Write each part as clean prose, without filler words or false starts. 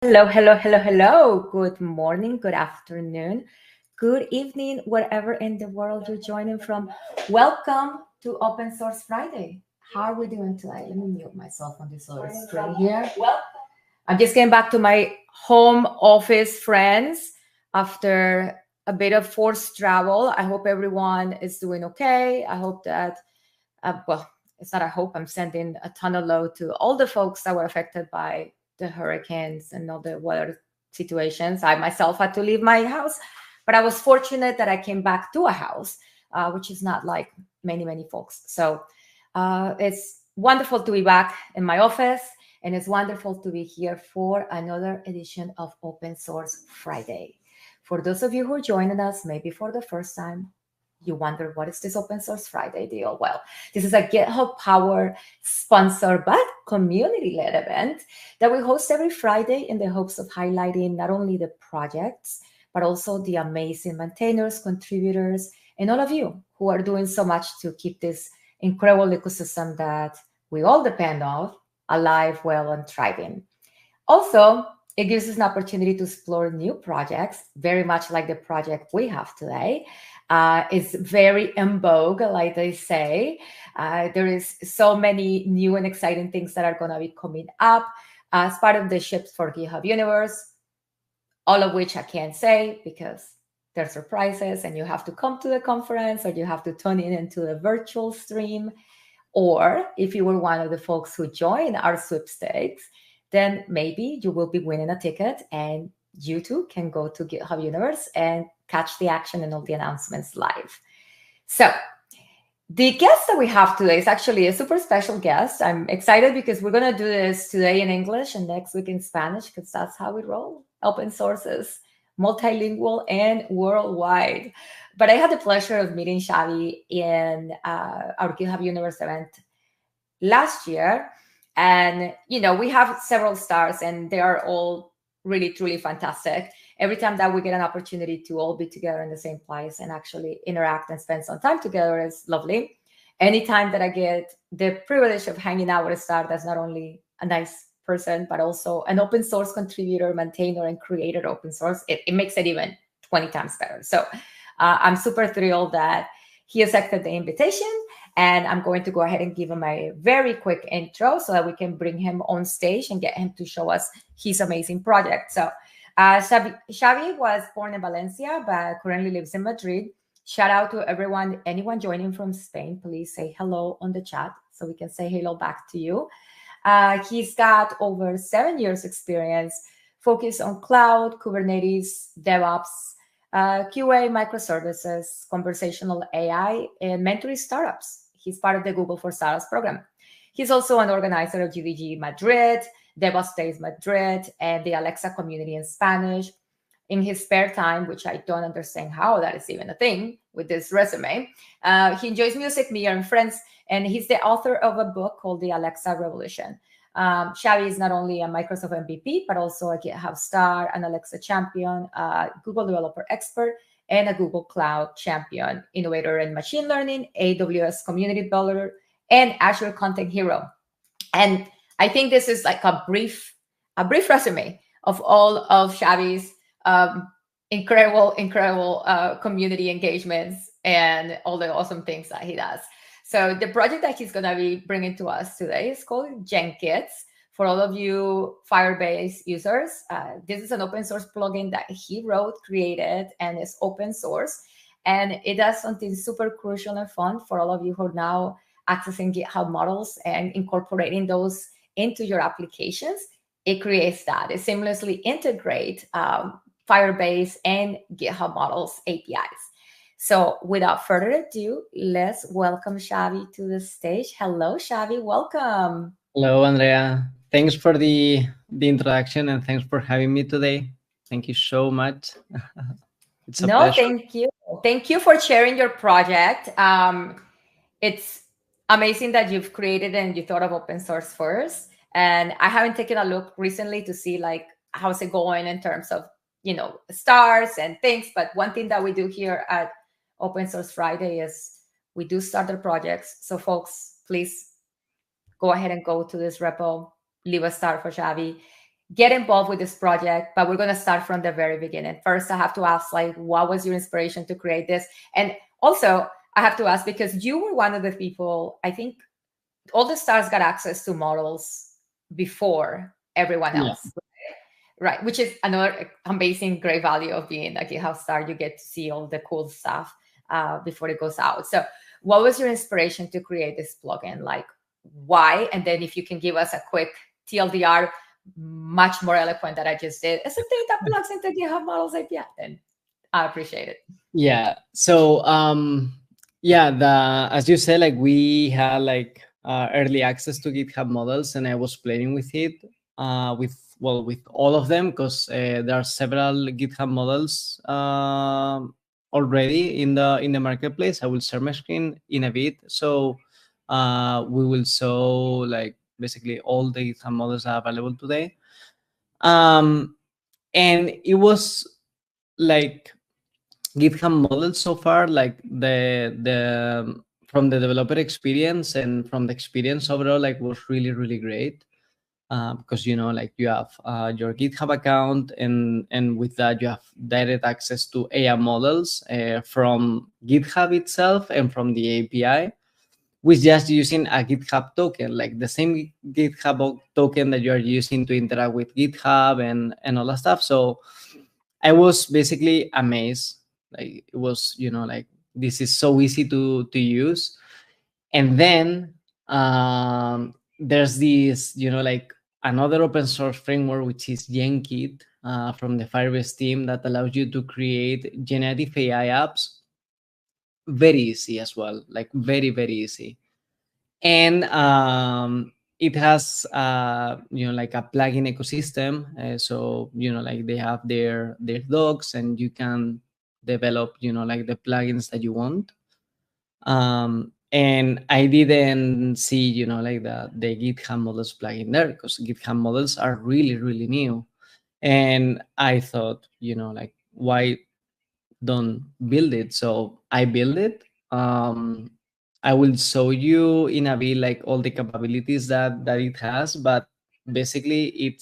Hello, hello, hello, hello. Good morning, good afternoon, good evening, wherever in the world you're joining from. Welcome to Open Source Friday. How are we doing today? Let me mute myself on this other screen here. I'm just getting back to my home office, friends, after a bit of forced travel. I hope everyone is doing okay. I hope that, well, it's not a hope. I'm sending a ton of love to all the folks that were affected by the hurricanes and all the weather situations. I myself had to leave my house, but I was fortunate that I came back to a house, which is not like many folks. So it's wonderful to be back in my office, and it's wonderful to be here for another edition of Open Source Friday. For those of you who are joining us, maybe for the first time, you wonder, what is this Open Source Friday deal? Well, this is a GitHub Power sponsored but community-led event that we host every Friday in the hopes of highlighting not only the projects, but also the amazing maintainers, contributors, and all of you who are doing so much to keep this incredible ecosystem that we all depend on alive, well, and thriving. Also, it gives us an opportunity to explore new projects, very much like the project we have today. It's very en vogue, like they say. There is so many new and exciting things that are going to be coming up as part of the Ships for GitHub universe, all of which I can't say because they're surprises and you have to come to the conference or you have to tune in into the virtual stream. Or if you were one of the folks who joined our sweepstakes, then maybe you will be winning a ticket and you too can go to GitHub Universe and catch the action and all the announcements live. So the guest that we have today is actually a super special guest. I'm excited because we're going to do this today in English and next week in Spanish, because that's how we roll. Open sources, multilingual and worldwide. But I had the pleasure of meeting Xavi in our GitHub Universe event last year. And, you know, we have several stars and they are all really, truly fantastic. Every time that we get an opportunity to all be together in the same place and actually interact and spend some time together is lovely. Anytime that I get the privilege of hanging out with a star that's not only a nice person, but also an open source contributor, maintainer, and creator open source, it makes it even 20 times better. So I'm super thrilled that he accepted the invitation. And I'm going to go ahead and give him a very quick intro so that we can bring him on stage and get him to show us his amazing project. So Xavi was born in Valencia, but currently lives in Madrid. Shout out to anyone joining from Spain. Please say hello on the chat so we can say hello back to you. He's got over 7 years experience focused on cloud, Kubernetes, DevOps, QA, microservices, conversational AI, and mentoring startups. He's part of the Google for Startups program. He's also an organizer of GDG Madrid, DevOps Days Madrid, and the Alexa community in Spanish. In his spare time, which I don't understand how that is even a thing with this resume, he enjoys music, media, and friends, and he's the author of a book called The Alexa Revolution. Xavi is not only a Microsoft MVP, but also a GitHub Star, an Alexa champion, a Google developer expert, and a Google Cloud champion, innovator in machine learning, AWS community builder, and Azure content hero. And I think this is like a brief resume of all of Xavi's incredible community engagements and all the awesome things that he does. So the project that he's going to be bringing to us today is called Genkit. For all of you Firebase users, this is an open source plugin that he wrote, created, and is open source. And it does something super crucial and fun for all of you who are now accessing GitHub models and incorporating those into your applications. It creates that. It seamlessly integrates Firebase and GitHub models APIs. So without further ado, let's welcome Xavi to the stage. Hello, Xavi. Welcome. Hello, Andrea. Thanks for the introduction and thanks for having me today. Thank you so much. It's a pleasure. Thank you. Thank you for sharing your project. It's amazing that you've created and you thought of open source first. And I haven't taken a look recently to see like how's it going in terms of, you know, stars and things. But one thing that we do here at Open Source Friday is we do starter projects. So folks, please go ahead and go to this repo, leave a star for Xavi. get involved with this project, but we're going to start from the very beginning. First, I have to ask, like, what was your inspiration to create this? And also, I have to ask, because you were one of the people, I think all the stars got access to models before everyone else, right? Which is another amazing, great value of being a GitHub Star. You get to see all the cool stuff before it goes out. So what was your inspiration to create this plugin? Like, why? And then if you can give us a quick TLDR, much more eloquent than I just did. It's a thing that plugs into GitHub Models API, then I appreciate it. Yeah. So as you said, like we had like early access to GitHub models, and I was playing with it with all of them, because there are several GitHub models already in the marketplace. I will share my screen in a bit, so we will show like basically all the GitHub models are available today. And it was like GitHub models so far, like the from the developer experience and from the experience overall, like was really great. Because like you have your GitHub account, and with that you have direct access to AI models from GitHub itself and from the API, with just using a GitHub token, like the same GitHub token that you are using to interact with GitHub and all that stuff. So I was basically amazed. Like it was, like this is so easy to use. And then there's this, like another open source framework, which is Genkit from the Firebase team, that allows you to create generative AI apps very easy as well, like very easy. And it has like a plugin ecosystem, so like they have their docs, and you can develop like the plugins that you want. And I didn't see like the GitHub models plugin there, because GitHub models are really new. And I thought, like, why don't build it? So I build it. I will show you in a bit like all the capabilities that it has, but basically it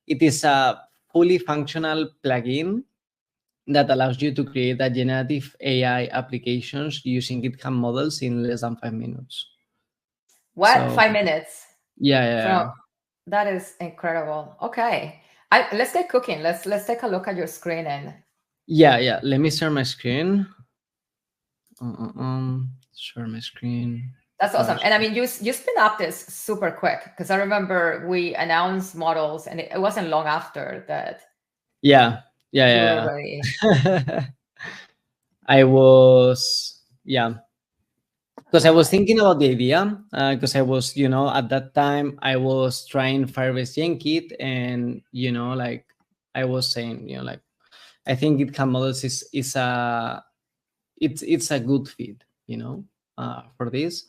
is a fully functional plugin that allows you to create a generative AI applications using GitHub models in less than 5 minutes. What? So, 5 minutes? Yeah. So that is incredible. Okay. Let's get cooking. Let's take a look at your screen and Yeah. Let me share my screen. Share my screen. that's awesome. And I mean, you spin up this super quick, because I remember we announced models, and it wasn't long after that. Yeah. Already. I was, because I was thinking about the idea, because I was, at that time I was trying Firebase Genkit, and like I was saying, like I think GitHub models is a it's a good fit, for this.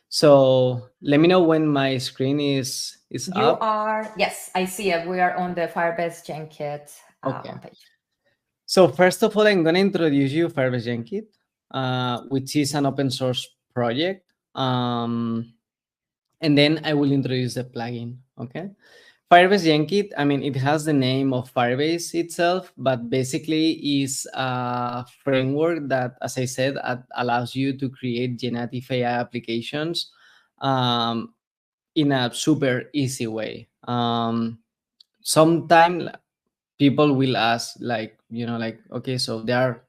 So let me know when my screen is You up. are, yes, I see it. We are on the Firebase Genkit homepage. So first of all, I'm going to introduce you Firebase Genkit, which is an open source project. And then I will introduce the plugin, okay? Firebase Genkit, I mean, it has the name of Firebase itself, but basically is a framework that, as I said, allows you to create generative AI applications in a super easy way. Sometimes people will ask, like, like, okay, so there are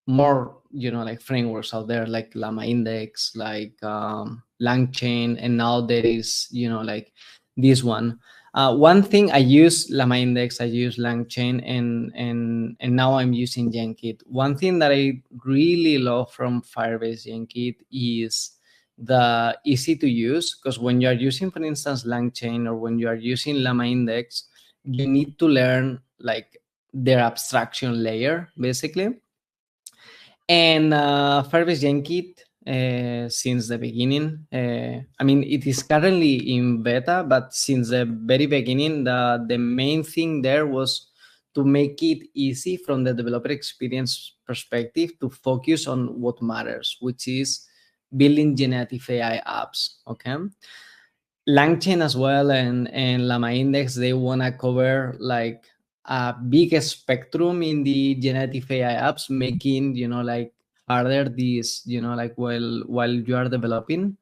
more, like frameworks out there, like Llama Index, like LangChain, and now there is, like this one. One thing, I use Llama Index, I use LangChain, and now I'm using Genkit. One thing that I really love from Firebase Genkit is the easy to use, because when you are using, for instance, LangChain, or when you are using Llama Index, you need to learn like their abstraction layer, basically. And Firebase Genkit, since the beginning, I mean, it is currently in beta, but since the very beginning, the main thing there was to make it easy from the developer experience perspective to focus on what matters, which is building generative AI apps, okay? LangChain as well and Llama Index, they want to cover like a big spectrum in the generative AI apps, making, like harder these, like while you are developing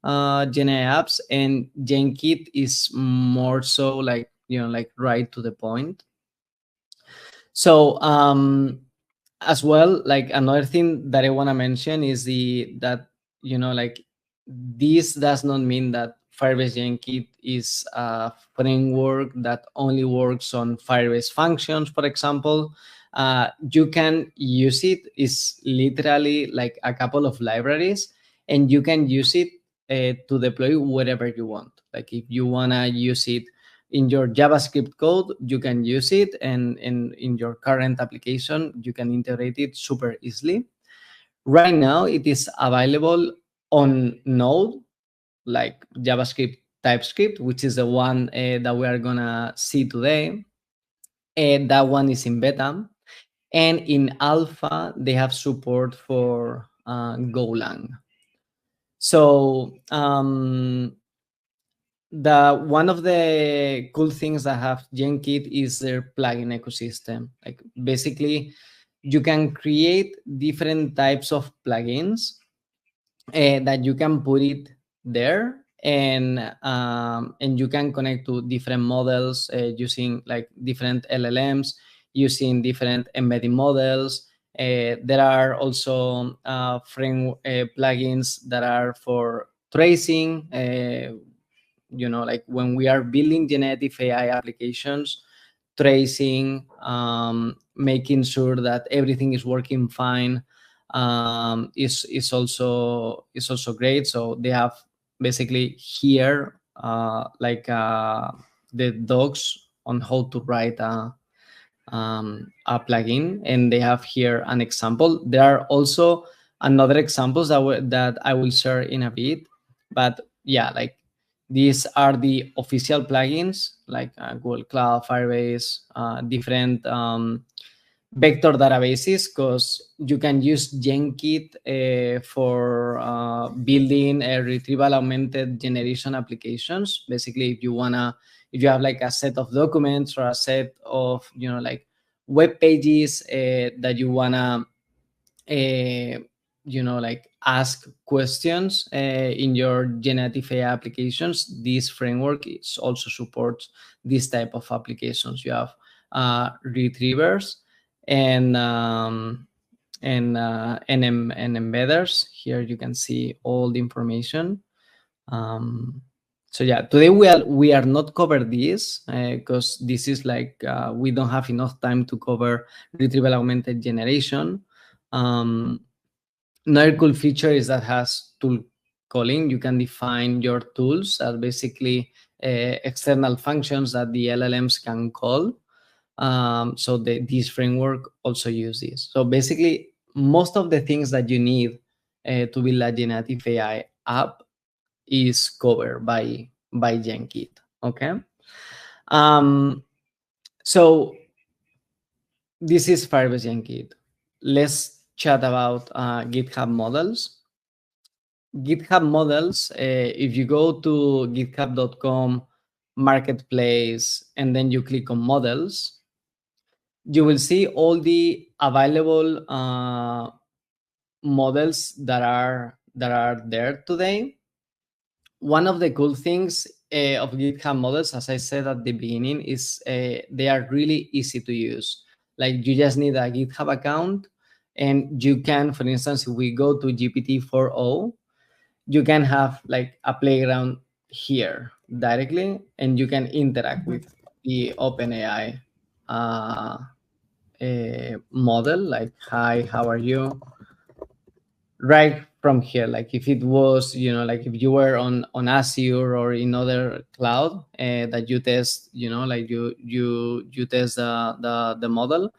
Gen AI apps. And Genkit is more so like, like right to the point. So as well, like another thing that I want to mention is that like this does not mean that Firebase Genkit is a framework that only works on Firebase functions, for example. You can use it. It's literally like a couple of libraries, and you can use it to deploy wherever you want. Like if you want to use it in your JavaScript code, you can use it, and in your current application, you can integrate it super easily. Right now, it is available on Node, like JavaScript, TypeScript, which is the one that we are gonna see today. That one is in beta, and in alpha, they have support for Golang. So the one of the cool things that have Genkit is their plugin ecosystem. Like basically, you can create different types of plugins that you can put it there, and you can connect to different models using like different LLMs, using different embedding models. There are also plugins that are for tracing. Like when we are building generative AI applications, tracing, making sure that everything is working fine, is also great. So they have basically here the docs on how to write a plugin, and they have here an example. There are also another examples that I will share in a bit, but yeah, like these are the official plugins like Google Cloud, Firebase, different vector databases, because you can use Genkit for building a retrieval augmented generation applications. Basically, if you have like a set of documents or a set of like web pages that you wanna like ask questions in your generative AI applications, this framework is also supports this type of applications. You have retrievers and embedders. Here you can see all the information. So yeah, today we are not cover this because this is like we don't have enough time to cover retrieval augmented generation. Another cool feature is that has tool calling. You can define your tools as basically external functions that the LLMs can call. So this framework also uses this. So basically, most of the things that you need to build a generative AI app is covered by Genkit. Okay. So this is Firebase Genkit. Let's chat about GitHub models. GitHub models, if you go to github.com marketplace and then you click on models, you will see all the available models that are there today. One of the cool things of GitHub models, as I said at the beginning, is they are really easy to use. Like you just need a GitHub account, and you can, for instance, if we go to GPT-4o, you can have like a playground here directly, and you can interact with the OpenAI model, like, hi, how are you? Right from here. Like if it was, like if you were on Azure or in other cloud that you test, like you test the model,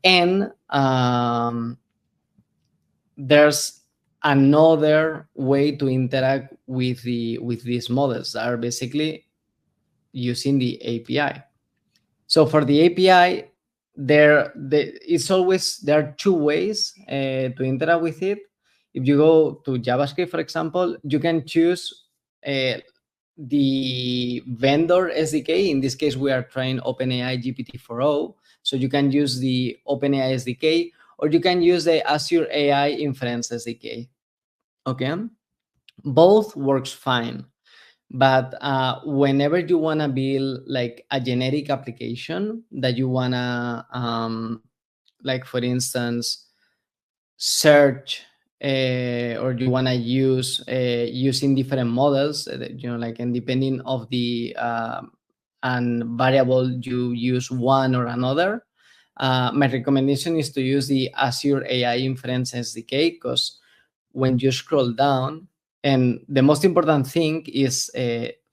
and there's another way to interact with these models that are basically using the API. So for the API, there are two ways to interact with it. If you go to JavaScript, for example, you can choose the vendor SDK. In this case, we are trying OpenAI GPT-4o. So you can use the OpenAI SDK, or you can use the Azure AI Inference SDK. Okay, both works fine. But whenever you want to build like a generic application that you want to, like for instance, search, or you want to use using different models, like, and depending of the and variable you use one or another, my recommendation is to use the Azure AI Inference SDK, because when you scroll down, and the most important thing is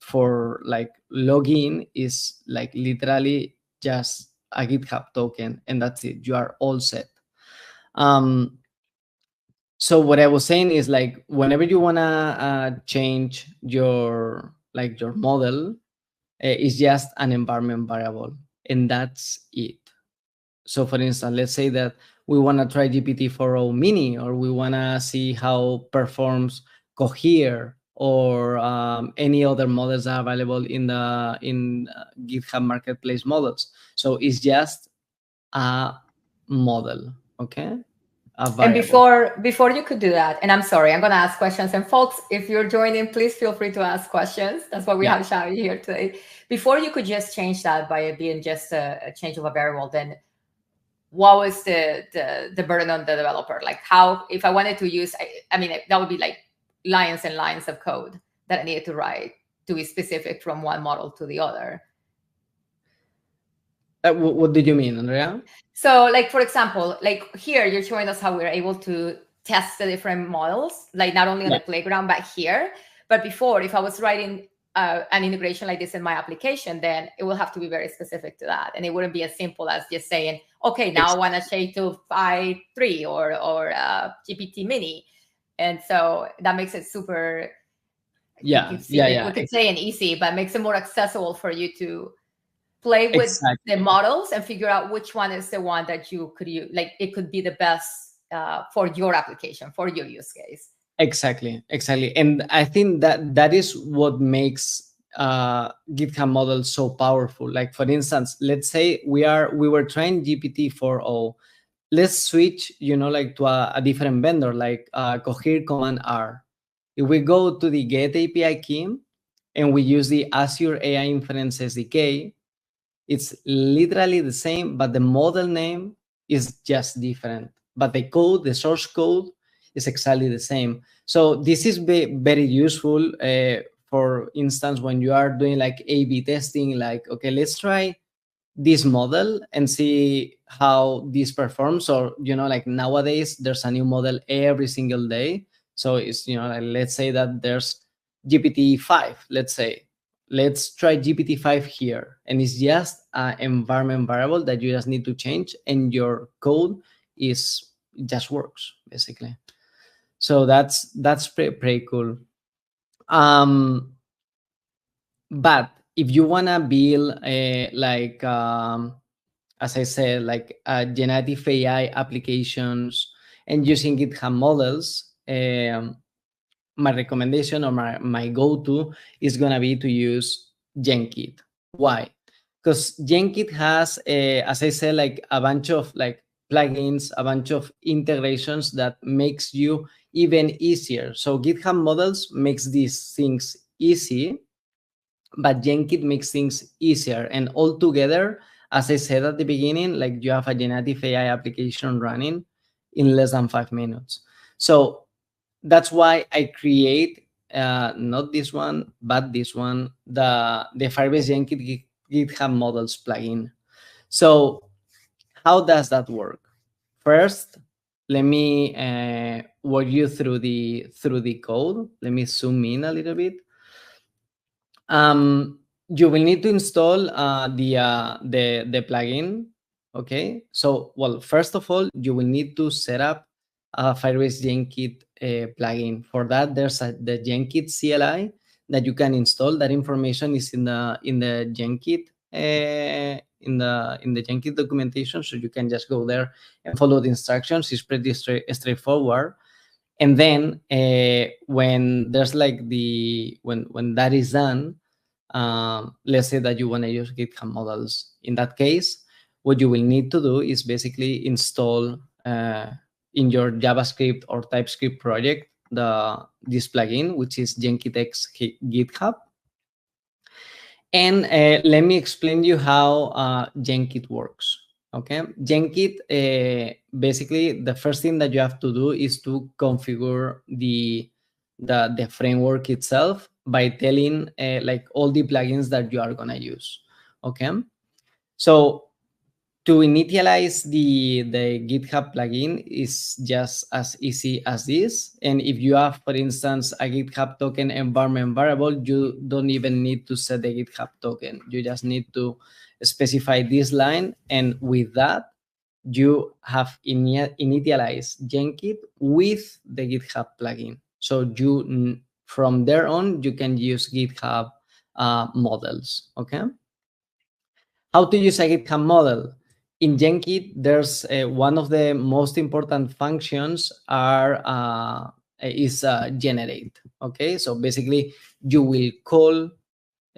for like login is like literally just a GitHub token, and that's it. You are all set. So what I was saying is, like, whenever you wanna change your model, it's just an environment variable, and that's it. So for instance, let's say that we want to try GPT-4o mini, or we want to see how performs Cohere, or any other models that are available in GitHub Marketplace models. So it's just a model, okay? A variable. And before you could do that, and I'm sorry, I'm going to ask questions. And folks, if you're joining, please feel free to ask questions. That's why we have Xavi here today. Before you could just change that by it being just a change of a variable, then what was the burden on the developer? Like, how, if I wanted to use, I mean, that would be like lines and lines of code that I needed to write to be specific from one model to the other. What did you mean, Andrea? So, like, for example, like here, you're showing us how we're able to test the different models, like not only on the playground, but here. But before, if I was writing an integration like this in my application, then it will have to be very specific to that. And it wouldn't be as simple as just saying, okay, now I want to change to Phi 3 or GPT mini. And so that makes it super, we could say an easy, but makes it more accessible for you to play with the models and figure out which one is the one that you could use. Like, it could be the best for your application, for your use case. Exactly. And I think that is what makes GitHub models so powerful. Like, for instance, let's say we were trying GPT-4o. Let's switch, like, to a different vendor, like Cohere Command R. If we go to the Get API key and we use the Azure AI Inference SDK, it's literally the same, but the model name is just different. But the code, the source code, is exactly the same. So this is very useful, for instance, when you are doing like A/B testing, like, okay, let's try this model and see how this performs. Or, like nowadays, there's a new model every single day. So it's, like, let's say that there's GPT-5, let's try GPT-5 here. And it's just an environment variable that you just need to change, and your code just works, basically. So that's pretty cool. But if you want to build as I said, like generative AI applications and using GitHub models, my recommendation, or my go-to, is going to be to use Genkit. Why? Because Genkit has, as I said, like a bunch of like plugins, a bunch of integrations that makes you even easier. So GitHub models makes these things easy, but Genkit makes things easier. And all together, as I said at the beginning, like, you have a generative AI application running in less than 5 minutes. So that's why I create not this one, but this one, the Firebase Genkit GitHub models plugin. So how does that work? First, let me walk you through the code. Let me zoom in a little bit. You will need to install the plugin. Okay, so, well, first of all, you will need to set up a Firebase Genkit plugin. For that, there's the Genkit CLI that you can install. That information is in the Genkit in the Genkit documentation, so you can just go there and follow the instructions. It's pretty straightforward. And then when there's like when that is done, let's say that you want to use GitHub models. In that case, what you will need to do is basically install in your JavaScript or TypeScript project this plugin, which is genkitx-github. And let me explain you how Genkit works. Okay, Genkit, basically the first thing that you have to do is to configure the framework itself by telling like all the plugins that you are gonna use. Okay, so to initialize the GitHub plugin is just as easy as this. And if you have, for instance, a GitHub token environment variable, you don't even need to set the GitHub token. You just need to specify this line. And with that, you have initialized Genkit with the GitHub plugin. So you, from there on, you can use GitHub models, okay? How to use a GitHub model? In Genkit, there's one of the most important functions is generate. Okay, so basically you will call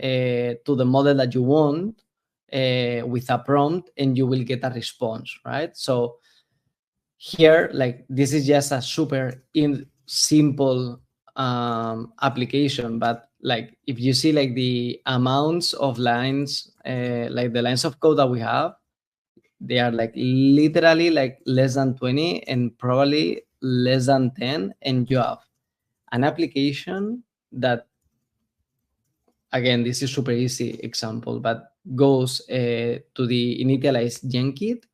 to the model that you want with a prompt, and you will get a response, right? So here, like, this is just a super simple application, but like if you see like the amounts of lines, like the lines of code that we have, they are like literally like less than 20 and probably less than 10, and you have an application that, again, this is super easy example, but goes to the initialized Genkit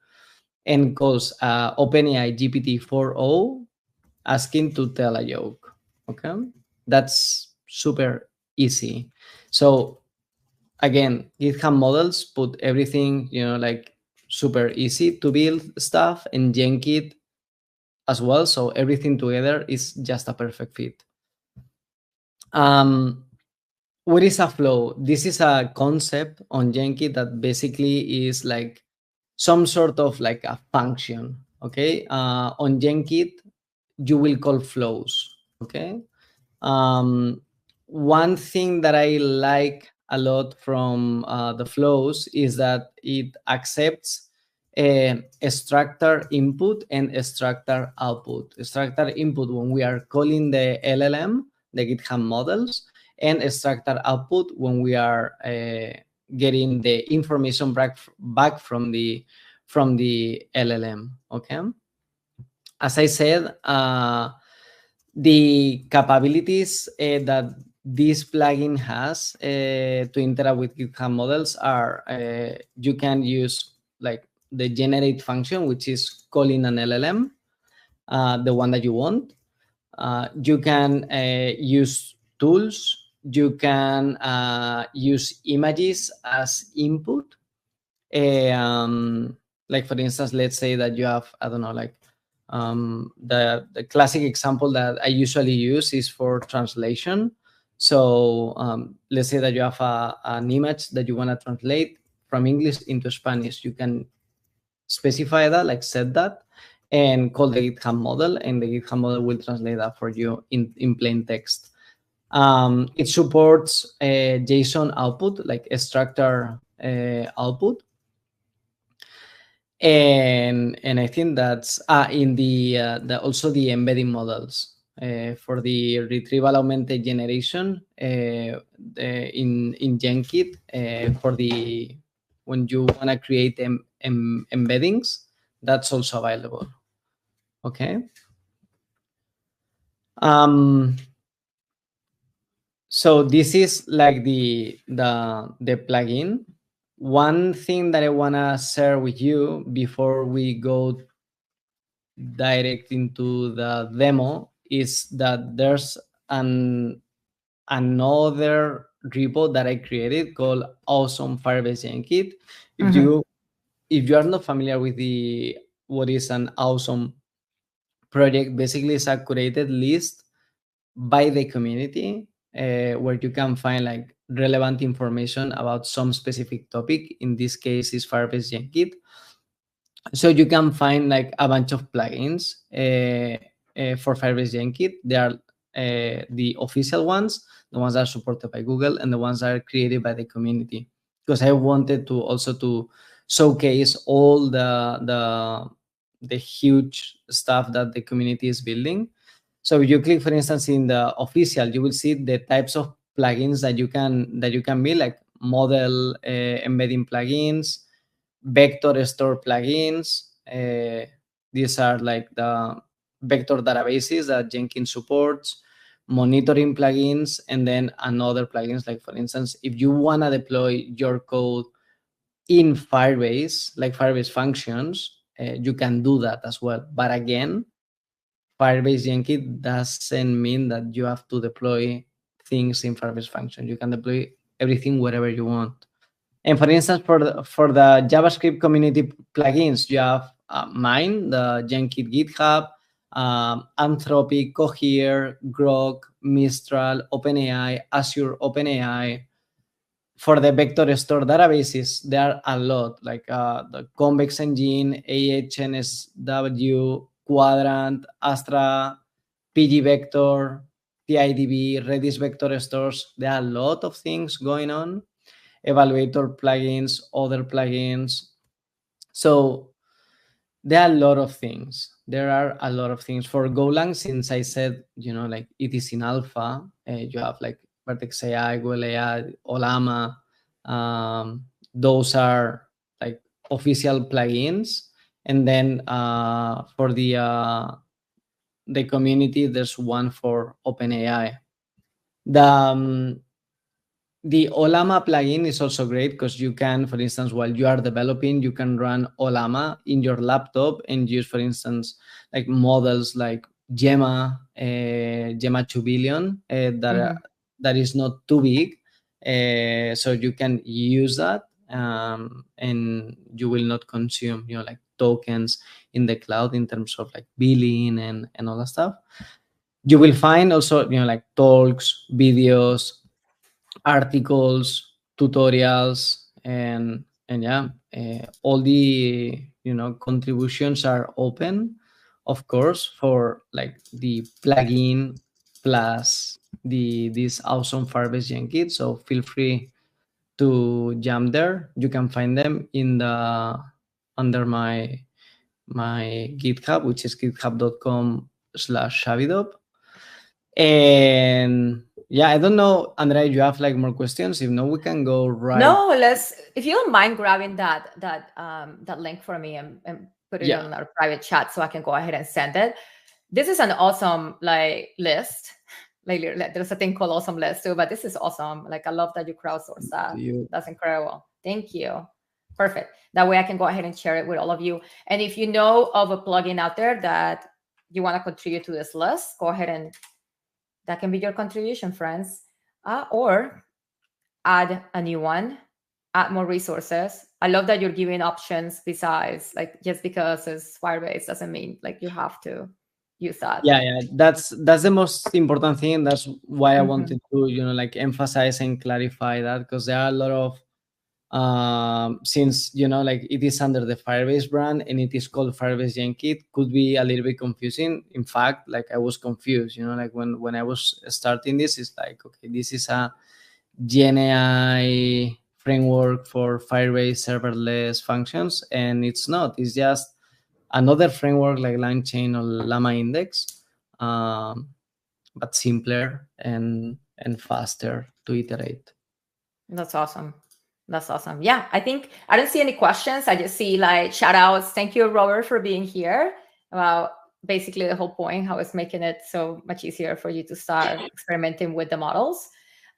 and calls OpenAI GPT-4o asking to tell a joke. Okay, that's super easy. So again, GitHub models put everything, like super easy to build stuff, and Genkit as well. So everything together is just a perfect fit. What is a flow? This is a concept on Genkit that basically is like some sort of like a function. Okay, on Genkit, you will call flows. Okay, one thing that I like a lot from the flows is that it accepts a structure input and a structure output. A structure input when we are calling the LLM, the GitHub models, and a structure output when we are getting the information back from the LLM. Okay, as I said, the capabilities that this plugin has to interact with GitHub models are you can use like the generate function, which is calling an LLM, the one that you want. You can use tools. You can use images as input. Like for instance, let's say that you have, I don't know, like the classic example that I usually use is for translation. So let's say that you have an image that you want to translate from English into Spanish. You can specify that, like set that, and call the GitHub model, and the GitHub model will translate that for you in plain text. It supports JSON output, like a structure output. And I think that's in the also the embedding models for the retrieval augmented generation in Genkit for the when you want to create embeddings, that's also available. Okay. So this is like the plugin. One thing that I want to share with you before we go direct into the demo is that there's another repo that I created called Awesome Firebase Genkit. If you are not familiar with what is an awesome project, basically it's a curated list by the community where you can find like relevant information about some specific topic. In this case is Firebase Genkit. So you can find like a bunch of plugins for Firebase Genkit. They are the official ones, the ones that are supported by Google, and the ones that are created by the community. Because I wanted to also to showcase all the huge stuff that the community is building. So if you click, for instance, in the official, you will see the types of plugins that you can build, like model embedding plugins, vector store plugins. These are like the vector databases that Jenkins supports, monitoring plugins, and then another plugins. Like, for instance, if you want to deploy your code in Firebase, like Firebase functions, you can do that as well. But again, Firebase Genkit doesn't mean that you have to deploy things in Firebase function. You can deploy everything wherever you want. And for instance, for the JavaScript community plugins, you have mine, the Jenkit GitHub, Anthropic, Cohere, Grok, Mistral, OpenAI, Azure OpenAI. For the vector store databases, there are a lot, like the Convex Engine, AHNSW, Quadrant, Astra, PG Vector, TIDB, Redis Vector Stores. There are a lot of things going on. Evaluator plugins, other plugins. So there are a lot of things. There are a lot of things for Golang. Since I said, like it is in alpha, you have like Vertex AI, Google AI, Olama. Those are like official plugins. And then for the community, there's one for OpenAI. The Olama plugin is also great because you can, for instance, while you are developing, you can run Olama in your laptop and use, for instance, like models like Gemma 2 billion that is not too big. So you can use that and you will not consume, like tokens in the cloud in terms of like billing and all that stuff. You will find also, like talks, videos, articles, tutorials, and yeah, all the contributions are open, of course, for like the plugin plus this awesome Firebase Genkit. So feel free to jump there. You can find them in the under my GitHub, which is github.com/shavidop. And yeah, I don't know, Andrea, you have like more questions? If no, we can go right. No, if you don't mind grabbing that link for me and put it on our private chat so I can go ahead and send it. This is an awesome like list. Like there's a thing called awesome list too, but this is awesome. Like I love that you crowdsource that. That's incredible. Thank you. Perfect. That way I can go ahead and share it with all of you. And if you know of a plugin out there that you want to contribute to this list, go ahead and that can be your contribution, friends. Or add a new one, add more resources. I love that you're giving options besides, like, just because it's Firebase doesn't mean like you have to use that. Yeah, that's the most important thing. That's why I wanted to like emphasize and clarify that, because there are a lot of since like it is under the Firebase brand and it is called Firebase Genkit, could be a little bit confusing. In fact, like I was confused, like when I was starting this, it's like, okay, this is a Gen AI framework for Firebase serverless functions, and it's not. It's just another framework like LangChain or Llama Index, but simpler and faster to iterate. That's awesome. That's awesome. Yeah, I think I don't see any questions. I just see like shout outs. Thank you, Robert, for being here. About basically the whole point, how it's making it so much easier for you to start experimenting with the models.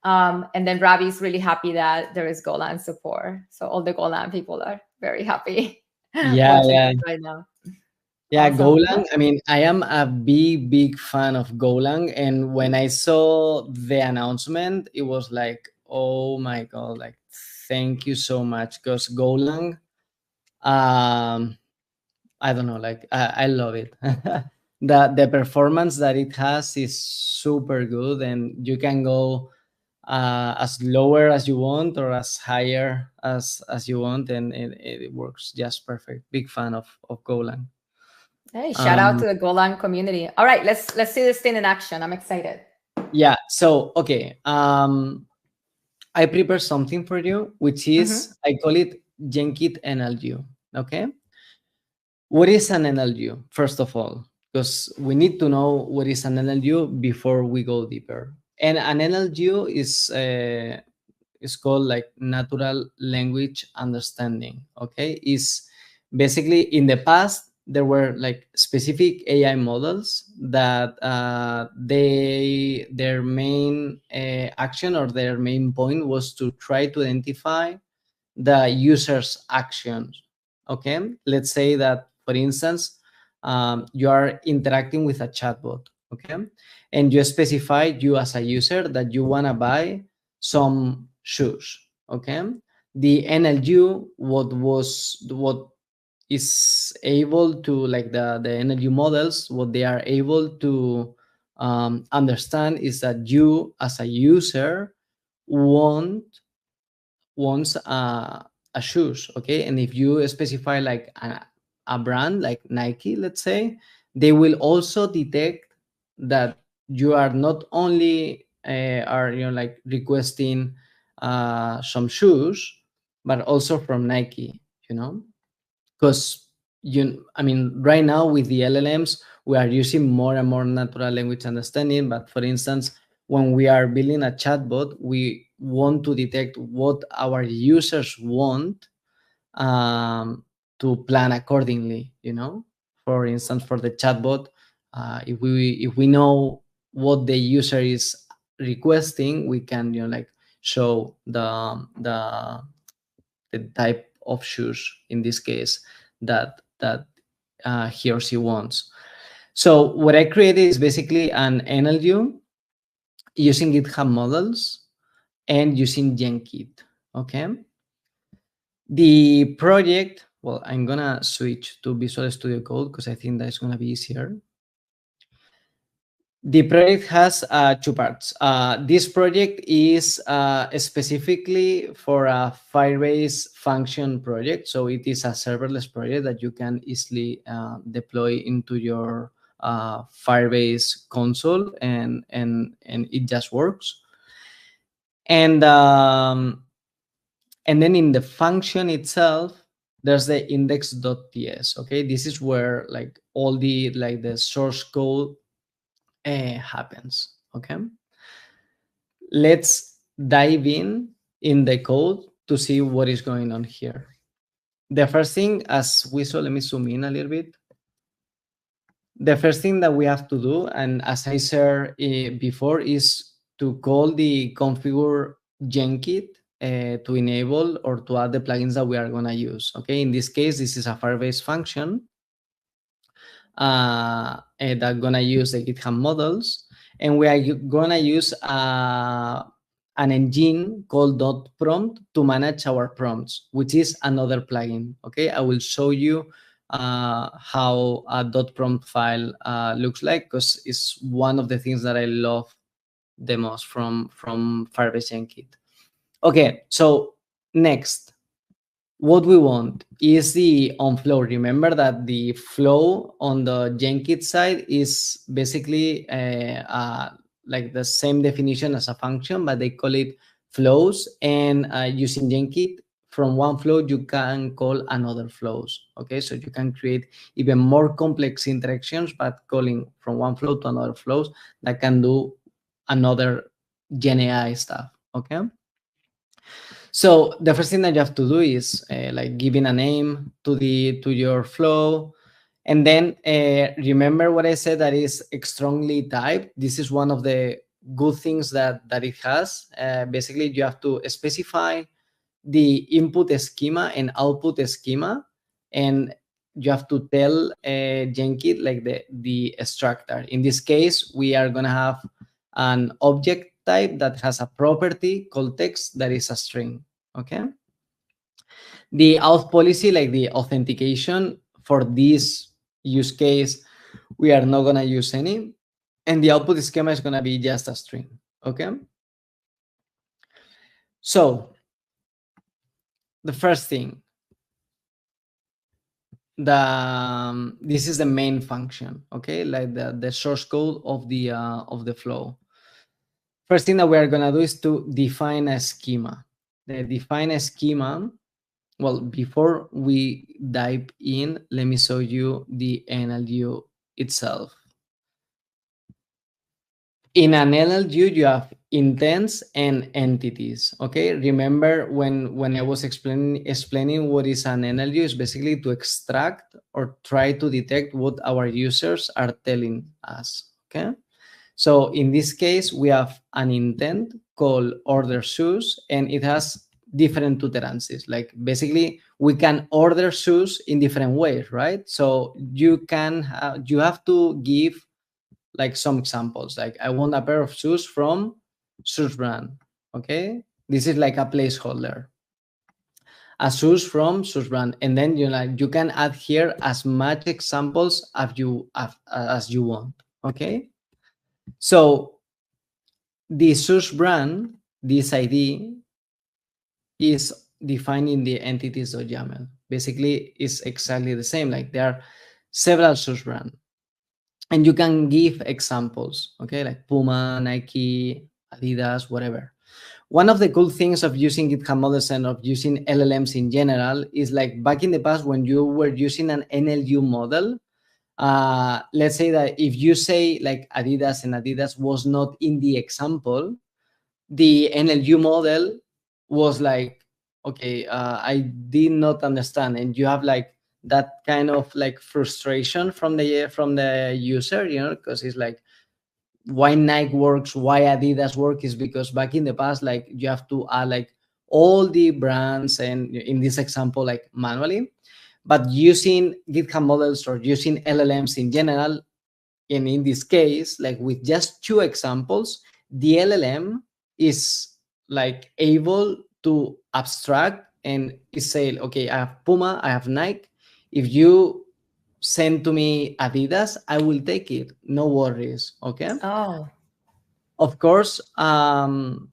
And then Ravi's really happy that there is Golang support. So all the Golang people are very happy. Yeah. Right now. Yeah, Awesome. Golang. I mean, I am a big fan of Golang, and when I saw the announcement, it was like, oh my god! Like, thank you so much, because Golang, I don't know, like I love it. The performance that it has is super good, and you can go as lower as you want or as higher as you want, and it works just perfect. Big fan of Golang. Hey, shout out to the Golang community. All right, let's see this thing in action. I'm excited. Yeah. So okay. I prepare something for you, which is I call it Genkit NLU. Okay. What is an NLU? First of all, because we need to know what is an NLU before we go deeper. And an NLU is called like natural language understanding. Okay, is basically in the past there were like specific AI models that their main action or their main point was to try to identify the user's actions. Okay, let's say that for instance you are interacting with a chatbot. Okay, and you specify you as a user that you want to buy some shoes. Okay, the NLU what is able to, like the NLU models, what they are able to understand is that you as a user want wants a shoes. Okay, and if you specify like a brand like Nike, let's say, they will also detect that you are not only are like requesting some shoes, but also from Nike. Because I mean, right now with the LLMs we are using more and more natural language understanding, but for instance when we are building a chatbot, we want to detect what our users want, to plan accordingly. For instance, for the chatbot, if we know what the user is requesting, we can like show the type of shoes in this case that he or she wants. So what I created is basically an NLU using GitHub models and using Genkit. Okay. The project, well, I'm gonna switch to Visual Studio Code because I think that's gonna be easier. The project has two parts. This project is specifically for a Firebase function project. So it is a serverless project that you can easily deploy into your Firebase console, and it just works. And then in the function itself, there's the index.ts. Okay, this is where like all the source code happens. Okay, let's dive in the code to see what is going on here. The first thing, as we saw, let me zoom in a little bit. The first thing that we have to do, and as I said before, is to call the configure Genkit to enable or to add the plugins that we are going to use. Okay, in this case, this is a Firebase function that's going to use the GitHub models, and we are going to use an engine called .prompt to manage our prompts, which is another plugin. Okay, I will show you how a .prompt file looks like, because it's one of the things that I love the most from Firebase Genkit. Okay, so next, what we want is the on-flow. Remember that the flow on the Genkit side is basically like the same definition as a function, but they call it flows. And using Genkit, from one flow you can call another flows. Okay, so you can create even more complex interactions, but calling from one flow to another flows that can do another Gen AI stuff. Okay. So the first thing that you have to do is like giving a name to your flow, and then remember what I said, that is strongly typed. This is one of the good things that it has. Basically, you have to specify the input schema and output schema, and you have to tell Genkit like the structure. In this case, we are gonna have an object type that has a property called text that is a string. Okay. The auth policy, like the authentication, for this use case, we are not gonna use any, and the output schema is gonna be just a string. Okay. So the first thing, this is the main function, okay, like the source code of the flow. First thing that we are gonna do is to define a schema. Define a schema. Well, before we dive in, let me show you the NLU itself. In an NLU, you have intents and entities. Okay, remember when I was explaining what is an NLU is basically to extract or try to detect what our users are telling us. Okay, so in this case, we have an intent called order shoes, and it has different utterances. Like basically, we can order shoes in different ways, right? So you have to give like some examples. Like I want a pair of shoes from shoes brand. Okay, this is like a placeholder. A shoes from shoes brand, and then you can add here as much examples as you want. Okay, so the shoes brand, this ID is defined in the entities.yaml. Basically, it's exactly the same. Like there are several shoes brand, and you can give examples. Okay, like Puma, Nike, Adidas, whatever. One of the cool things of using GitHub models and of using LLMs in general is like back in the past when you were using an NLU model, let's say that if you say like Adidas and Adidas was not in the example, the NLU model was like, okay, I did not understand. And you have like that kind of like frustration from the user, because it's like, why Nike works, why Adidas work is because back in the past, like you have to add like all the brands, and in this example, like manually. But using GitHub models or using LLMs in general, and in this case, like with just 2 examples, the LLM is like able to abstract and say, okay, I have Puma, I have Nike. If you send to me Adidas, I will take it. No worries. Okay. Oh, Of course, the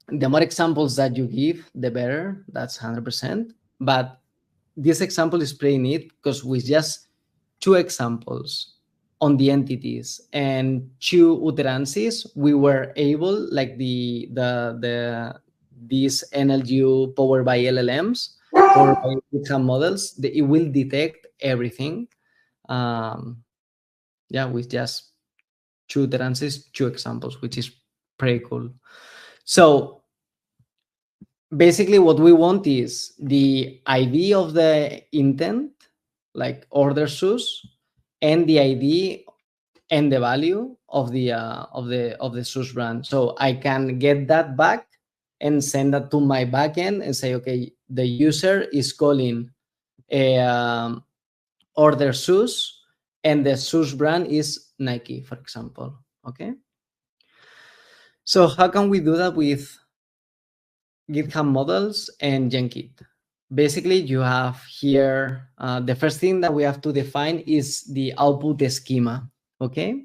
more examples that you give, the better. That's 100%. But this example is pretty neat because with just 2 examples on the entities and 2 utterances, we were able, like these NLU powered by LLMs, powered by GitHub models, it will detect everything. With just 2 utterances, 2 examples, which is pretty cool. So basically what we want is the ID of the intent, like order shoes, and the ID and the value of the shoes brand. So I can get that back and send that to my backend and say, okay, the user is calling order shoes, and the shoes brand is Nike, for example. Okay. So how can we do that with GitHub models and Genkit? Basically, you have here, the first thing that we have to define is the output schema, okay?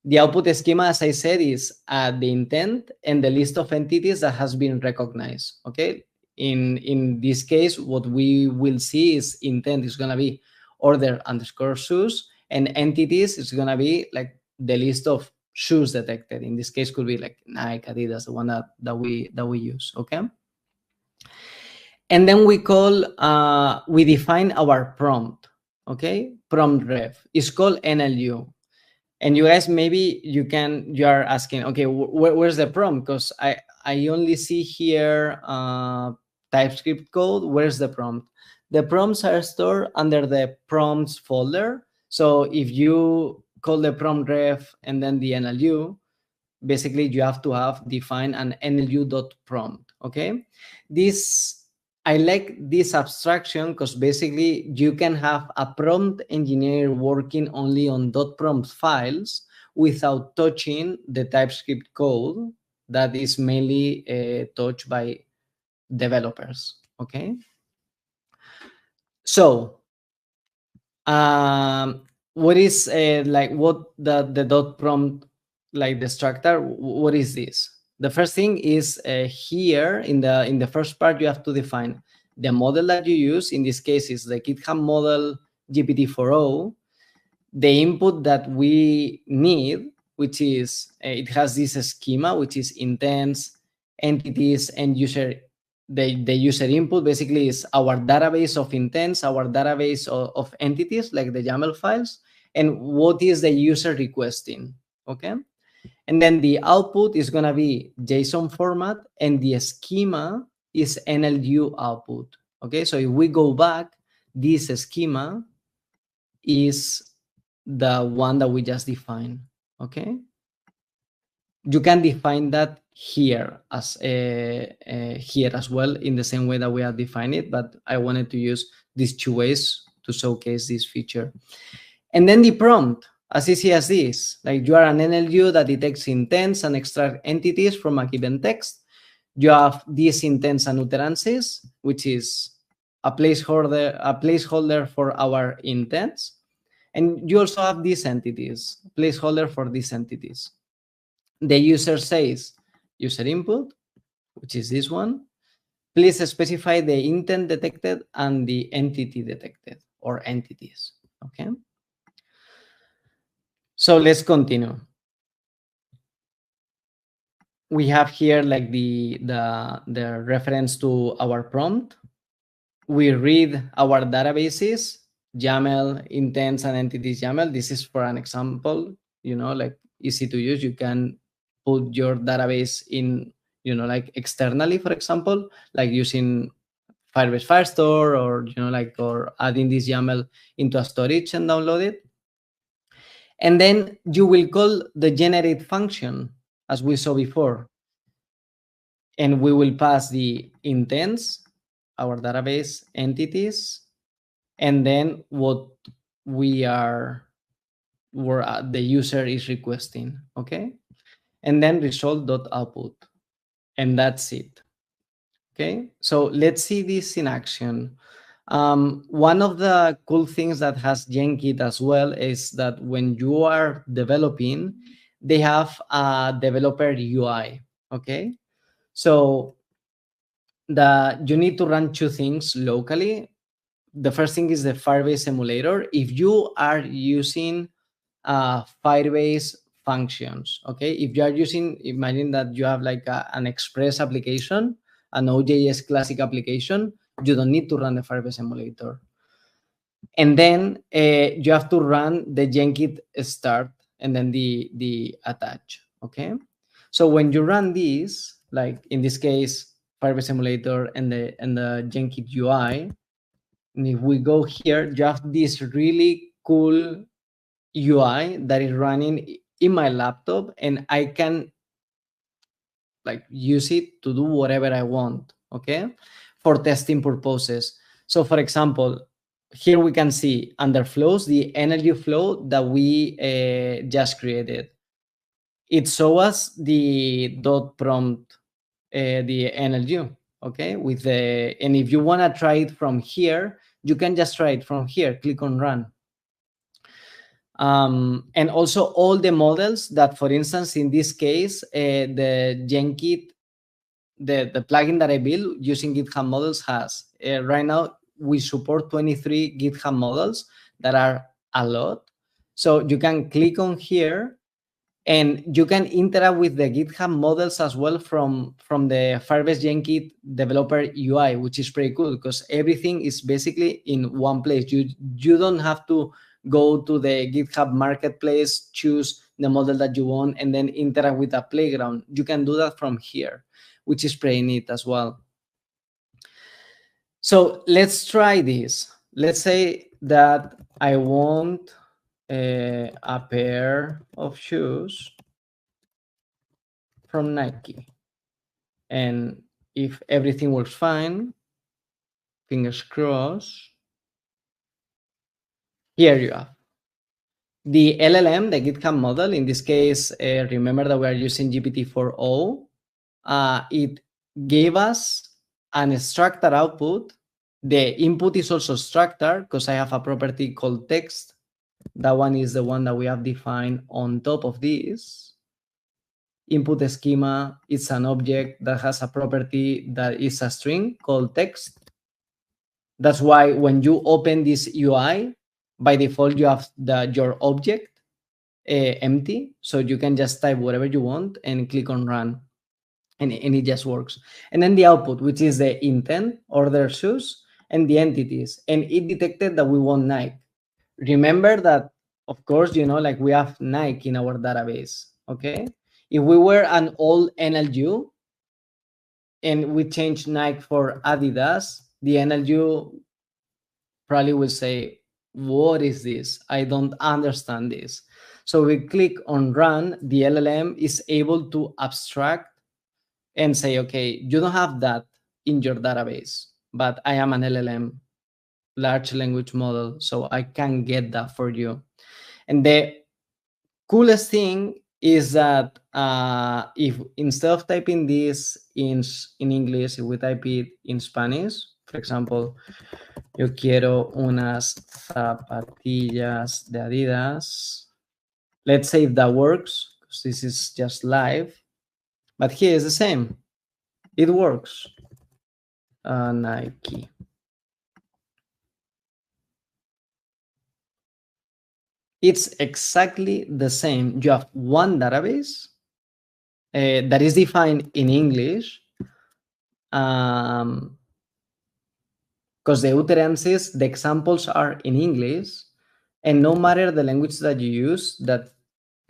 The output schema, as I said, is the intent and the list of entities that has been recognized, okay? In this case, what we will see is intent is gonna be order underscore shoes, and entities is gonna be like the list of shoes detected. In this case, could be like Nike, Adidas, the one that we use, okay? And then we define our prompt, okay? Prompt ref is called NLU. And you guys, maybe you are asking, okay, where's the prompt? Because I only see here TypeScript code. Where's the prompt? The prompts are stored under the prompts folder. So if you call the prompt ref and then the NLU, basically you have to have defined an NLU.prompt, okay? I like this abstraction because basically you can have a prompt engineer working only on .prompt files without touching the TypeScript code that is mainly touched by developers, okay? So, what is what the .prompt, like the structure, what is this? The first thing is here in the first part, you have to define the model that you use. In this case, is the GitHub model GPT-4o, the input that we need, which is, it has this schema, which is intents, entities, and user. The user input basically is our database of intents, our database of entities, like the YAML files, and what is the user requesting, okay? And then the output is going to be JSON format, and the schema is NLU output, okay? So if we go back, this schema is the one that we just defined, okay? You can define that here as well in the same way that we have defined it, but I wanted to use these two ways to showcase this feature. And then the prompt, as easy as this, like you are an NLU that detects intents and extract entities from a given text. You have these intents and utterances, which is a placeholder for our intents. And you also have these entities, placeholder for these entities. The user says user input, which is this one. Please specify the intent detected and the entity detected, or entities, okay? So let's continue. We have here like the reference to our prompt. We read our databases, YAML, intents, and entities YAML. This is for an example, you know, like easy to use. You can put your database in, you know, like externally, for example, like using Firebase Firestore, or, you know, like, or adding this YAML into a storage and download it. And then you will call the generate function, as we saw before. And we will pass the intents, our database entities, and then what where the user is requesting, okay? And then result.output, and that's it, okay? So let's see this in action. One of the cool things that has Genkit as well is that when you are developing, they have a developer UI, okay? So you need to run two things locally. The first thing is the Firebase emulator. If you are using Firebase functions, okay? If you are using, imagine that you have like an Express application, an OJS classic application, you don't need to run the Firebase emulator. And then you have to run the Genkit start and then the attach, okay? So when you run these, like in this case, Firebase emulator and the Genkit UI, and if we go here, you have this really cool UI that is running in my laptop, and I can like use it to do whatever I want, okay, for testing purposes. So for example, here we can see under flows, the NLU flow that we just created. It shows us the dot prompt, the NLU, okay, with the, and if you want to try it from here, you can just try it from here, click on run. And also all the models that, for instance, in this case, the Genkit, the plugin that I built using GitHub models has, right now we support 23 GitHub models that are a lot. So you can click on here and you can interact with the GitHub models as well from the Firebase Genkit developer UI, which is pretty cool because everything is basically in one place. You don't have to go to the GitHub marketplace, choose the model that you want, and then interact with a playground. You can do that from here, which is pretty neat as well. So let's try this. Let's say that I want a pair of shoes from Nike. And if everything works fine, fingers crossed, here you have the LLM, the GitHub model. In this case, remember that we are using GPT-4o. It gave us an structured output. The input is also structured because I have a property called text. That one is the one that we have defined on top of this. Input schema is an object that has a property that is a string called text. That's why when you open this UI, by default you have your object empty, so you can just type whatever you want and click on run, and it just works. And then the output, which is the intent, order shoes, and the entities, and it detected that we want Nike. Remember that, of course, like we have Nike in our database. Okay, if we were an old NLU and we change Nike for Adidas, the NLU probably will say, what is this? I don't understand this. So we click on run, the LLM is able to abstract and say, okay, you don't have that in your database, but I am an LLM, large language model, so I can get that for you. And the coolest thing is that if instead of typing this in English, if we type it in Spanish, for example, yo quiero unas zapatillas de Adidas. Let's say if that works, because this is just live. But here is the same. It works. Nike. It's exactly the same. You have one database that is defined in English, because the utterances, the examples are in English, and no matter the language that you use, that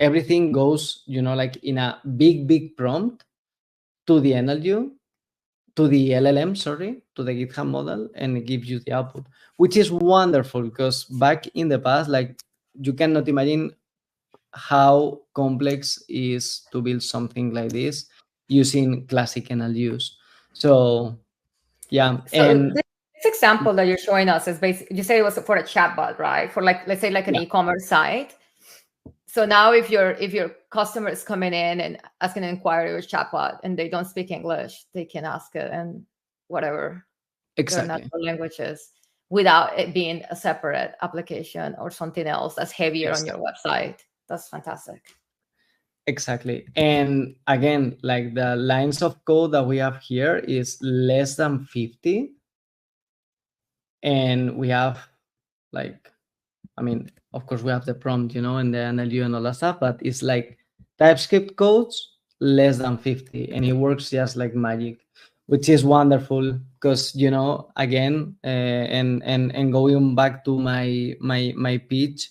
everything goes, like in a big prompt to the NLU, to the LLM, sorry, to the GitHub model, and it gives you the output, which is wonderful, because back in the past, like, you cannot imagine how complex is to build something like this using classic NLUs. So yeah, So and this example that you're showing us is basically, you say it was for a chatbot, right? For like, let's say like an yeah, e-commerce site. So now if your customer is coming in and asking an inquiry with chatbot and they don't speak English, they can ask it in whatever their exactly, natural languages without it being a separate application or something else that's heavier on your website. That's fantastic. exactly. And again, like, the lines of code that we have here is less than 50, and we have, like, I mean, of course we have the prompt, and the NLU and all that stuff, but it's like TypeScript codes less than 50, and it works just like magic, which is wonderful, because, again, and going back to my pitch,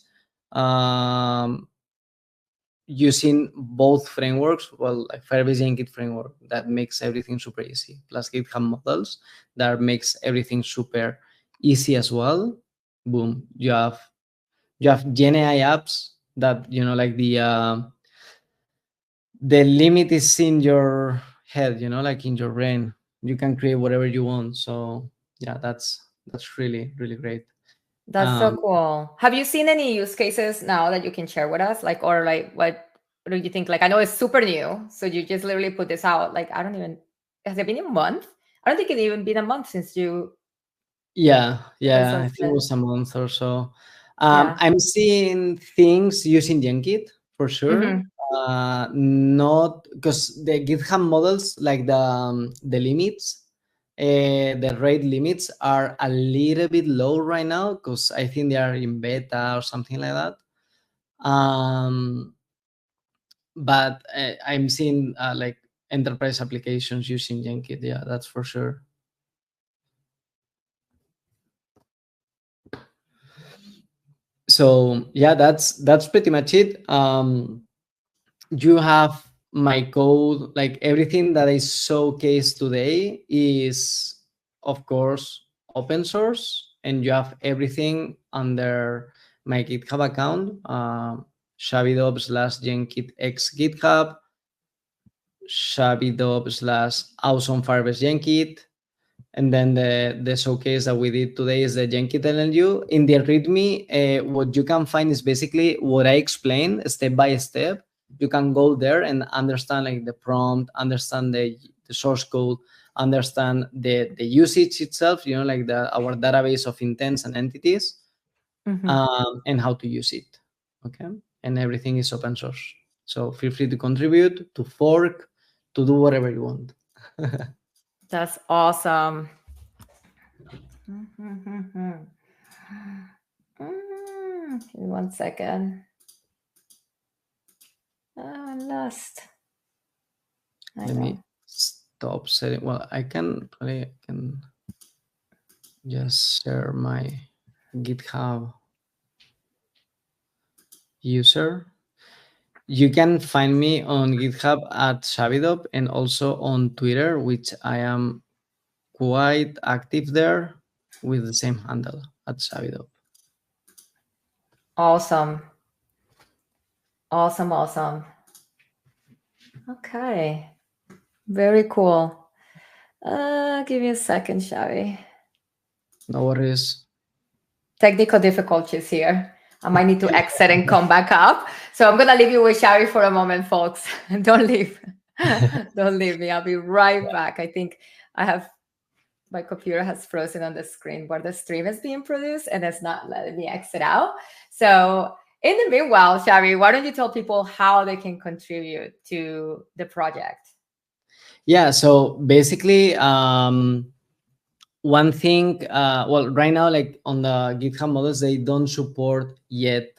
using both frameworks, well, like Firebase Genkit framework that makes everything super easy, plus GitHub models that makes everything super easy as well. Boom, you have Gen AI apps that, like, the limit is in your head, like in your brain. You can create whatever you want. So yeah, that's really great. That's so cool. Have you seen any use cases now that you can share with us? Like, or like, what do you think? Like, I know it's super new, so you just literally put this out. Like, I don't even, has it been a month? I don't think it's even been a month since you Yeah, open I sourced think it it. was a month or so. Yeah. I'm seeing things using Genkit for sure. Mhm. Not because the GitHub models, like the limits, the rate limits are a little bit low right now, because I think they are in beta or something like that. But I'm seeing like enterprise applications using Genkit. Yeah, that's for sure. So yeah, that's pretty much it. You have my code, like everything that is showcased today is, of course, open source, and you have everything under my GitHub account, shabidob/genkitx-github, shabidob/awesome Firebase Genkit. And then the showcase that we did today is the Genkit LNU. In the README, what you can find is basically what I explained step by step. You can go there and understand, like, the prompt, understand the source code, understand the usage itself, like our database of intents and entities, and how to use it. Okay. And everything is open source. So feel free to contribute, to fork, to do whatever you want. That's awesome. Give me 1 second. I'm lost. Let me stop setting. Well, I can just share my GitHub user. You can find me on GitHub at Xavidop and also on Twitter, which I am quite active there with the same handle at Xavidop. Awesome. Awesome. Okay. Very cool. Give me a second, Xavi. No worries. Technical difficulties here. I might need to exit and come back up. So I'm going to leave you with Xavi for a moment, folks. Don't leave. Don't leave me. I'll be right back. I think my computer has frozen on the screen where the stream is being produced and it's not letting me exit out. So in the meanwhile, Xavi, why don't you tell people how they can contribute to the project? Yeah, so basically, one thing, well, right now, like on the GitHub models, they don't support yet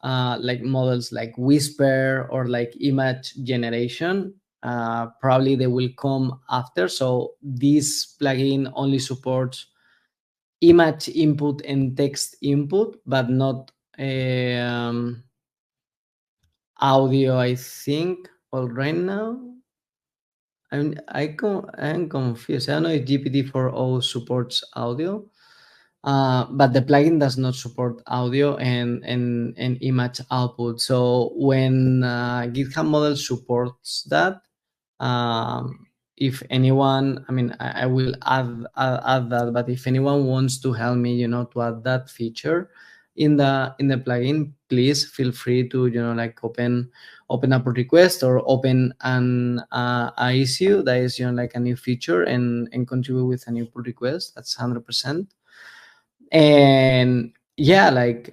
like models like Whisper or like image generation. Probably they will come after. So this plugin only supports image input and text input, but not audio, I think. Well, right now, I'm confused. I don't know if GPT-4o supports audio, but the plugin does not support audio and image output. So when GitHub model supports that, if anyone, I mean, I will add that. But if anyone wants to help me, to add that feature in the plugin, please feel free to like open a pull request or open an a issue that is like a new feature and contribute with a new pull request. That's 100%. And yeah, like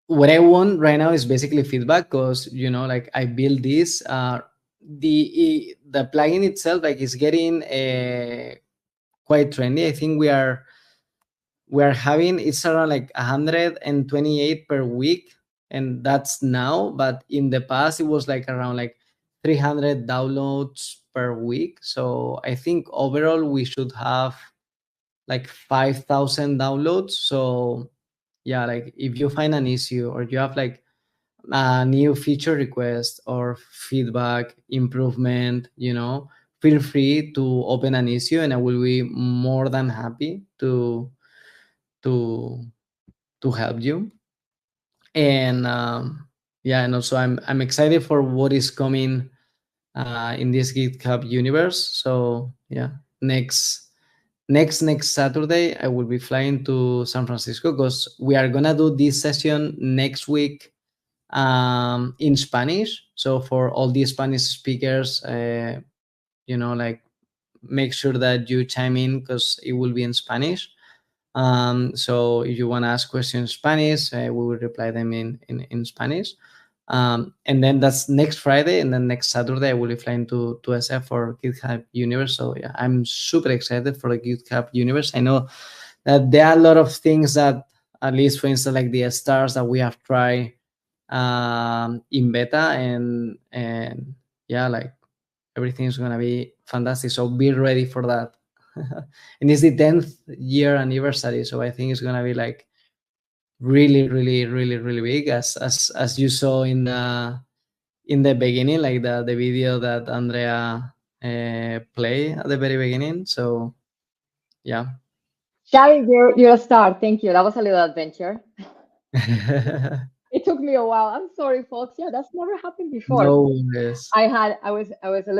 what I want right now is basically feedback, because like I build this the plugin itself like is getting quite trendy. I think we are having, it's around like 128 per week, and that's now, but in the past it was like around like 300 downloads per week. So I think overall we should have like 5,000 downloads. So yeah, like if you find an issue or you have like a new feature request or feedback improvement, feel free to open an issue and I will be more than happy to help you. And yeah, and also I'm excited for what is coming in this GitHub universe. So yeah, next Saturday I will be flying to San Francisco, because we are gonna do this session next week in Spanish. So for all the Spanish speakers, like make sure that you chime in, because it will be in Spanish. So if you want to ask questions in Spanish, we will reply them in Spanish. And then that's next Friday, and then next Saturday I will be flying to SF for GitHub Universe. So yeah, I'm super excited for the GitHub Universe. I know that there are a lot of things that, at least for instance, like the stars that we have tried in beta, and yeah, like everything is gonna be fantastic. So be ready for that. And it's the 10th year anniversary, so I think it's gonna be like really, really, really, really big, as you saw in the beginning, like the video that Andrea played at the very beginning. So yeah. Xavi, you're a star. Thank you. That was a little adventure. It took me a while. I'm sorry, folks. Yeah, that's never happened before. No worries. I was a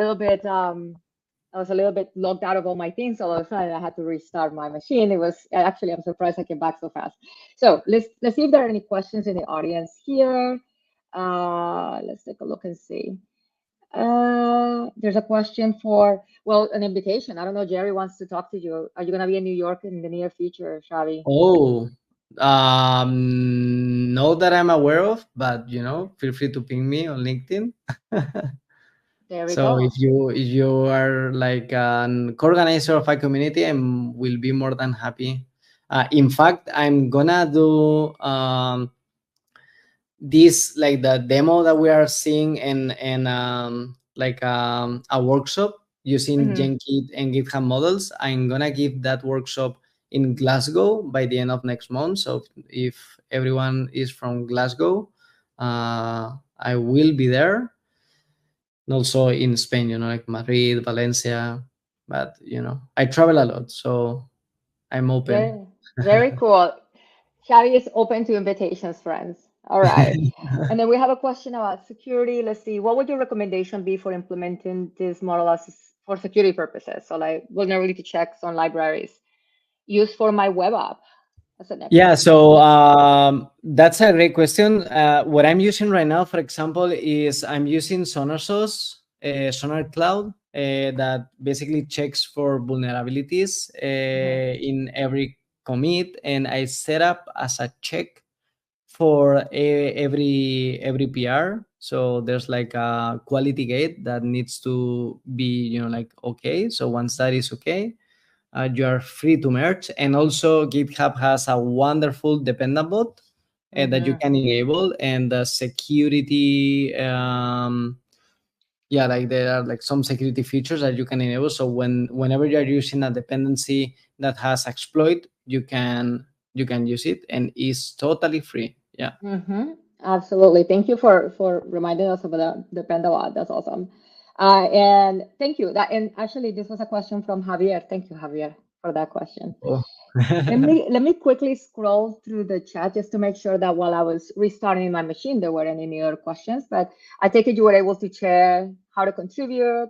little bit logged out of all my things. All of a sudden, I had to restart my machine. It was actually, I'm surprised I came back so fast. So let's see if there are any questions in the audience here. Let's take a look and see. There's a question for, well, an invitation. I don't know, Jerry wants to talk to you. Are you going to be in New York in the near future, Xavi? Oh, no, that I'm aware of, but feel free to ping me on LinkedIn. There we So go. if you are like an co-organizer of a community, I will be more than happy. In fact, I'm gonna do this, like the demo that we are seeing in a workshop using Genkit and GitHub models. I'm gonna give that workshop in Glasgow by the end of next month. So if everyone is from Glasgow, I will be there. And also in Spain, like Madrid, Valencia. But I travel a lot, so I'm open. Very cool. Xavi is open to invitations, friends. All right. And then we have a question about security. Let's see. What would your recommendation be for implementing this model for security purposes? So like vulnerability checks on libraries used for my web app. That's an Yeah, example. so that's a great question. What I'm using right now, for example, is I'm using Sonar Cloud, that basically checks for vulnerabilities in every commit, and I set up as a check for every PR. So there's like a quality gate that needs to be, like okay. So once that is okay, you are free to merge. And also GitHub has a wonderful dependable that you can enable, and the security, yeah, like there are like some security features that you can enable. So whenever you're using a dependency that has exploit, you can use it, and it's totally free. Yeah. Absolutely. Thank you for reminding us about the Panda. That's awesome. And thank you. And actually, this was a question from Javier. Thank you, Javier, for that question. Oh. Let me quickly scroll through the chat just to make sure that while I was restarting my machine, there weren't any other questions. But I take it you were able to share how to contribute,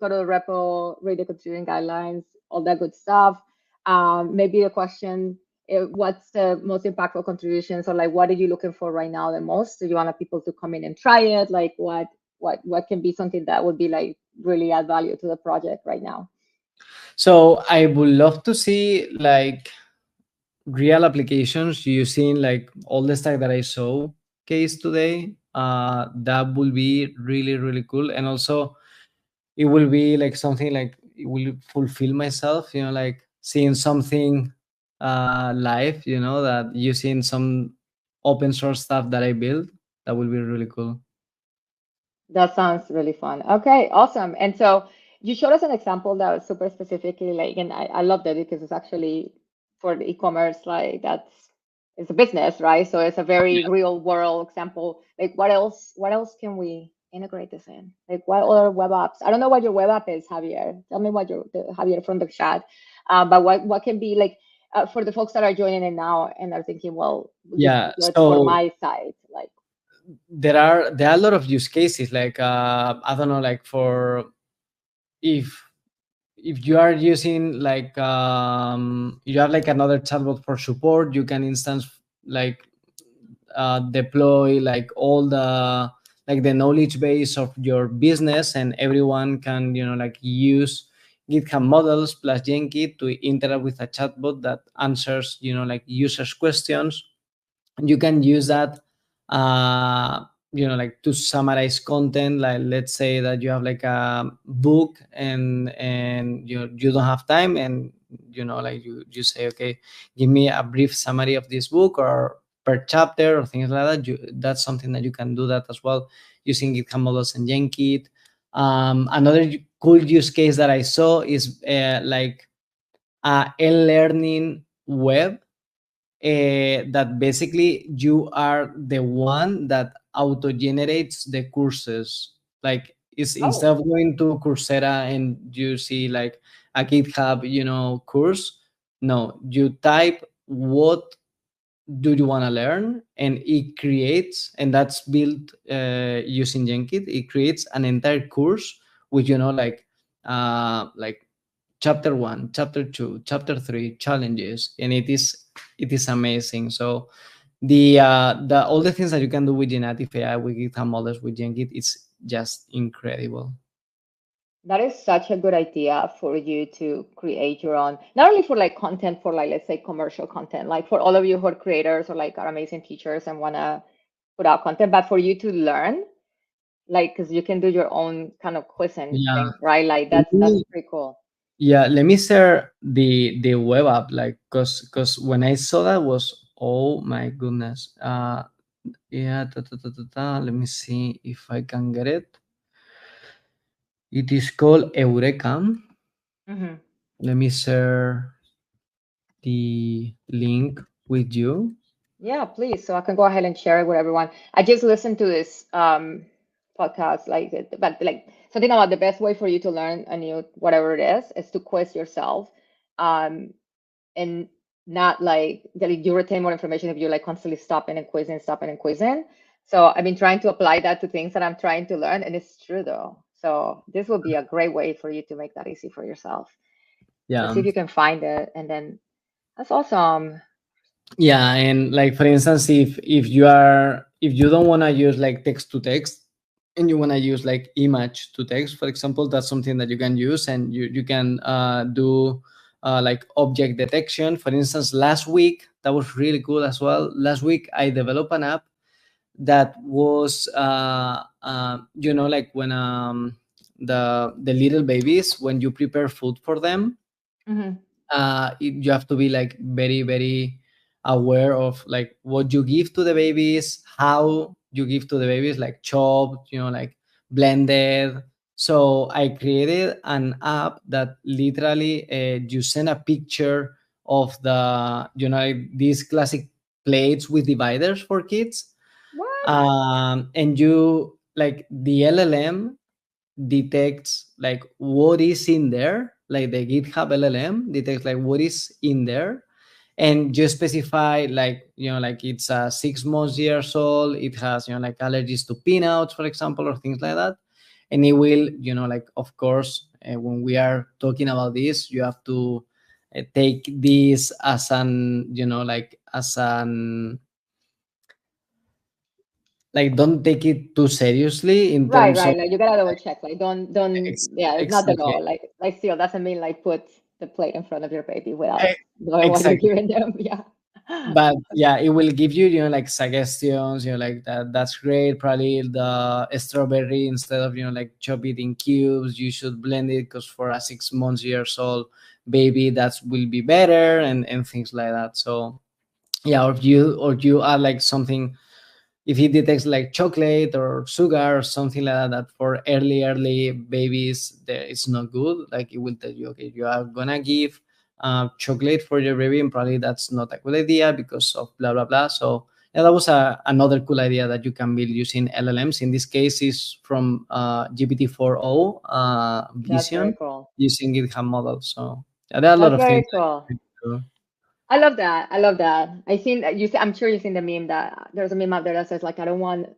go to the repo, read the contributing guidelines, all that good stuff. Maybe a question, what's the most impactful contributions, or like what are you looking for right now the most? Do you want people to come in and try it? Like what can be something that would be like really add value to the project right now? So I would love to see like real applications using like all the stack that I saw case today. That will be really, really cool. And also it will be like something like it will fulfill myself, like seeing something live, that using some open source stuff that I built. That will be really cool. That sounds really fun. Okay, awesome. And so you showed us an example that was super specifically like, and I loved it because it's actually for the e-commerce, like it's a business, right? So it's a very real world example. Like what else can we integrate this in? Like what other web apps? I don't know what your web app is, Javier. Tell me what Javier from the chat. But what can be like for the folks that are joining in now and are thinking, well, this Yeah. is good for So my site. Like there are a lot of use cases, like I don't know, like for if you are using like you have like another chatbot for support, you can instance like deploy like all the like the knowledge base of your business, and everyone can like use GitHub models plus Genkit to interact with a chatbot that answers like users questions. You can use that like to summarize content. Like let's say that you have like a book, and you don't have time, and like you say, okay, give me a brief summary of this book or per chapter or things like that. That's something that you can do that as well using GitHub models and Genkit. Another cool use case that I saw is like e-learning web, that basically you are the one that auto generates the courses. Like it's instead of going to Coursera and you see like a GitHub course, no, you type what do you want to learn, and it creates, and that's built using Genkit. It creates an entire course with like chapter 1, chapter 2, chapter 3 challenges, and it is amazing. So the all the things that you can do with generative AI, with GitHub models, with Genkit, it's just incredible. that is such a good idea for you to create your own, not only for like content for like, let's say commercial content, like for all of you who are creators or like are amazing teachers and want to put out content, but for you to learn, like, because you can do your own kind of quizzing Yeah. thing, right? Like For that's me, pretty cool. Yeah, let me share the web app, like, cause when I saw that was, oh my goodness. Yeah, let me see if I can get it. It is called Eureka. Mhm. Let me share the link with you. Yeah, please. So I can go ahead and share it with everyone. I just listened to this podcast, like, but like something about the best way for you to learn a new whatever it is to quiz yourself, um, and not like that you retain more information if you're like constantly stopping and quizzing. So I've been trying to apply that to things that I'm trying to learn, and it's true though. So this will be a great way for you to make that easy for yourself. So see Yeah. if you can find it, and then that's awesome. Yeah, and like for instance, if you don't want to use like text to text, and you want to use like image to text, for example, that's something that you can use, and you can do like object detection. For instance, last week that was really cool as well. Last week I developed an app that was like when the little babies, when you prepare food for them, Hmm. you have to be like very very aware of like what you give to the babies, how you give to the babies, like chopped, like blended. So I created an app that literally you send a picture of the like these classic plates with dividers for kids, What? and you like the LLM detects like what is in there, like the GitHub LLM detects like what is in there, and you specify like like it's 6 months years old, it has like allergies to peanuts, for example, or things like that, and it will like, of course, when we are talking about this, you have to take this as an like as an like, don't take it too seriously in Right, terms of right. Like you gotta double like, check. Like don't. Yeah, it's not the exactly. goal. Like still doesn't mean like put the plate in front of your baby without E- knowing what you're Exactly. giving them. Yeah. But yeah, it will give you, like suggestions, like that's great. Probably the strawberry, instead of, like chop it in cubes, you should blend it, because for a 6 months years old baby, that will be better, and things like that. So yeah, or you add like something, if it detects like chocolate or sugar or something like that, that for early babies there it's not good, like it will tell you, okay, you are gonna give chocolate for your baby, and probably that's not a good idea because of blah blah blah. So yeah, that was another cool idea that you can build using LLMs. In this case is from GPT-4o That's very vision, cool. using GitHub models. So yeah, there are a lot That's of things very that cool. you can do. I love that. I love that. I seen that you. I'm sure you've seen the meme that there's a meme out there that says like I don't want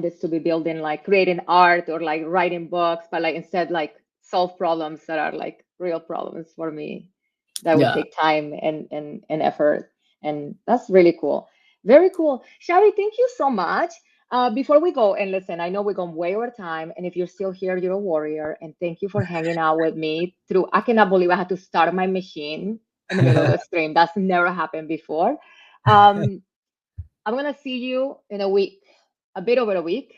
this to be building like creating art or like writing books, but like instead like solve problems that are like real problems for me that would Yeah. take time and effort. And that's really cool. Very cool. Shari, thank you so much. Before we go and listen, I know we're going way over time, and if you're still here, you're a warrior. And thank you for hanging out with me through. I cannot believe I had to start my machine in the middle of the stream. That's never happened before. Um, I'm gonna see you in a week, a bit over a week,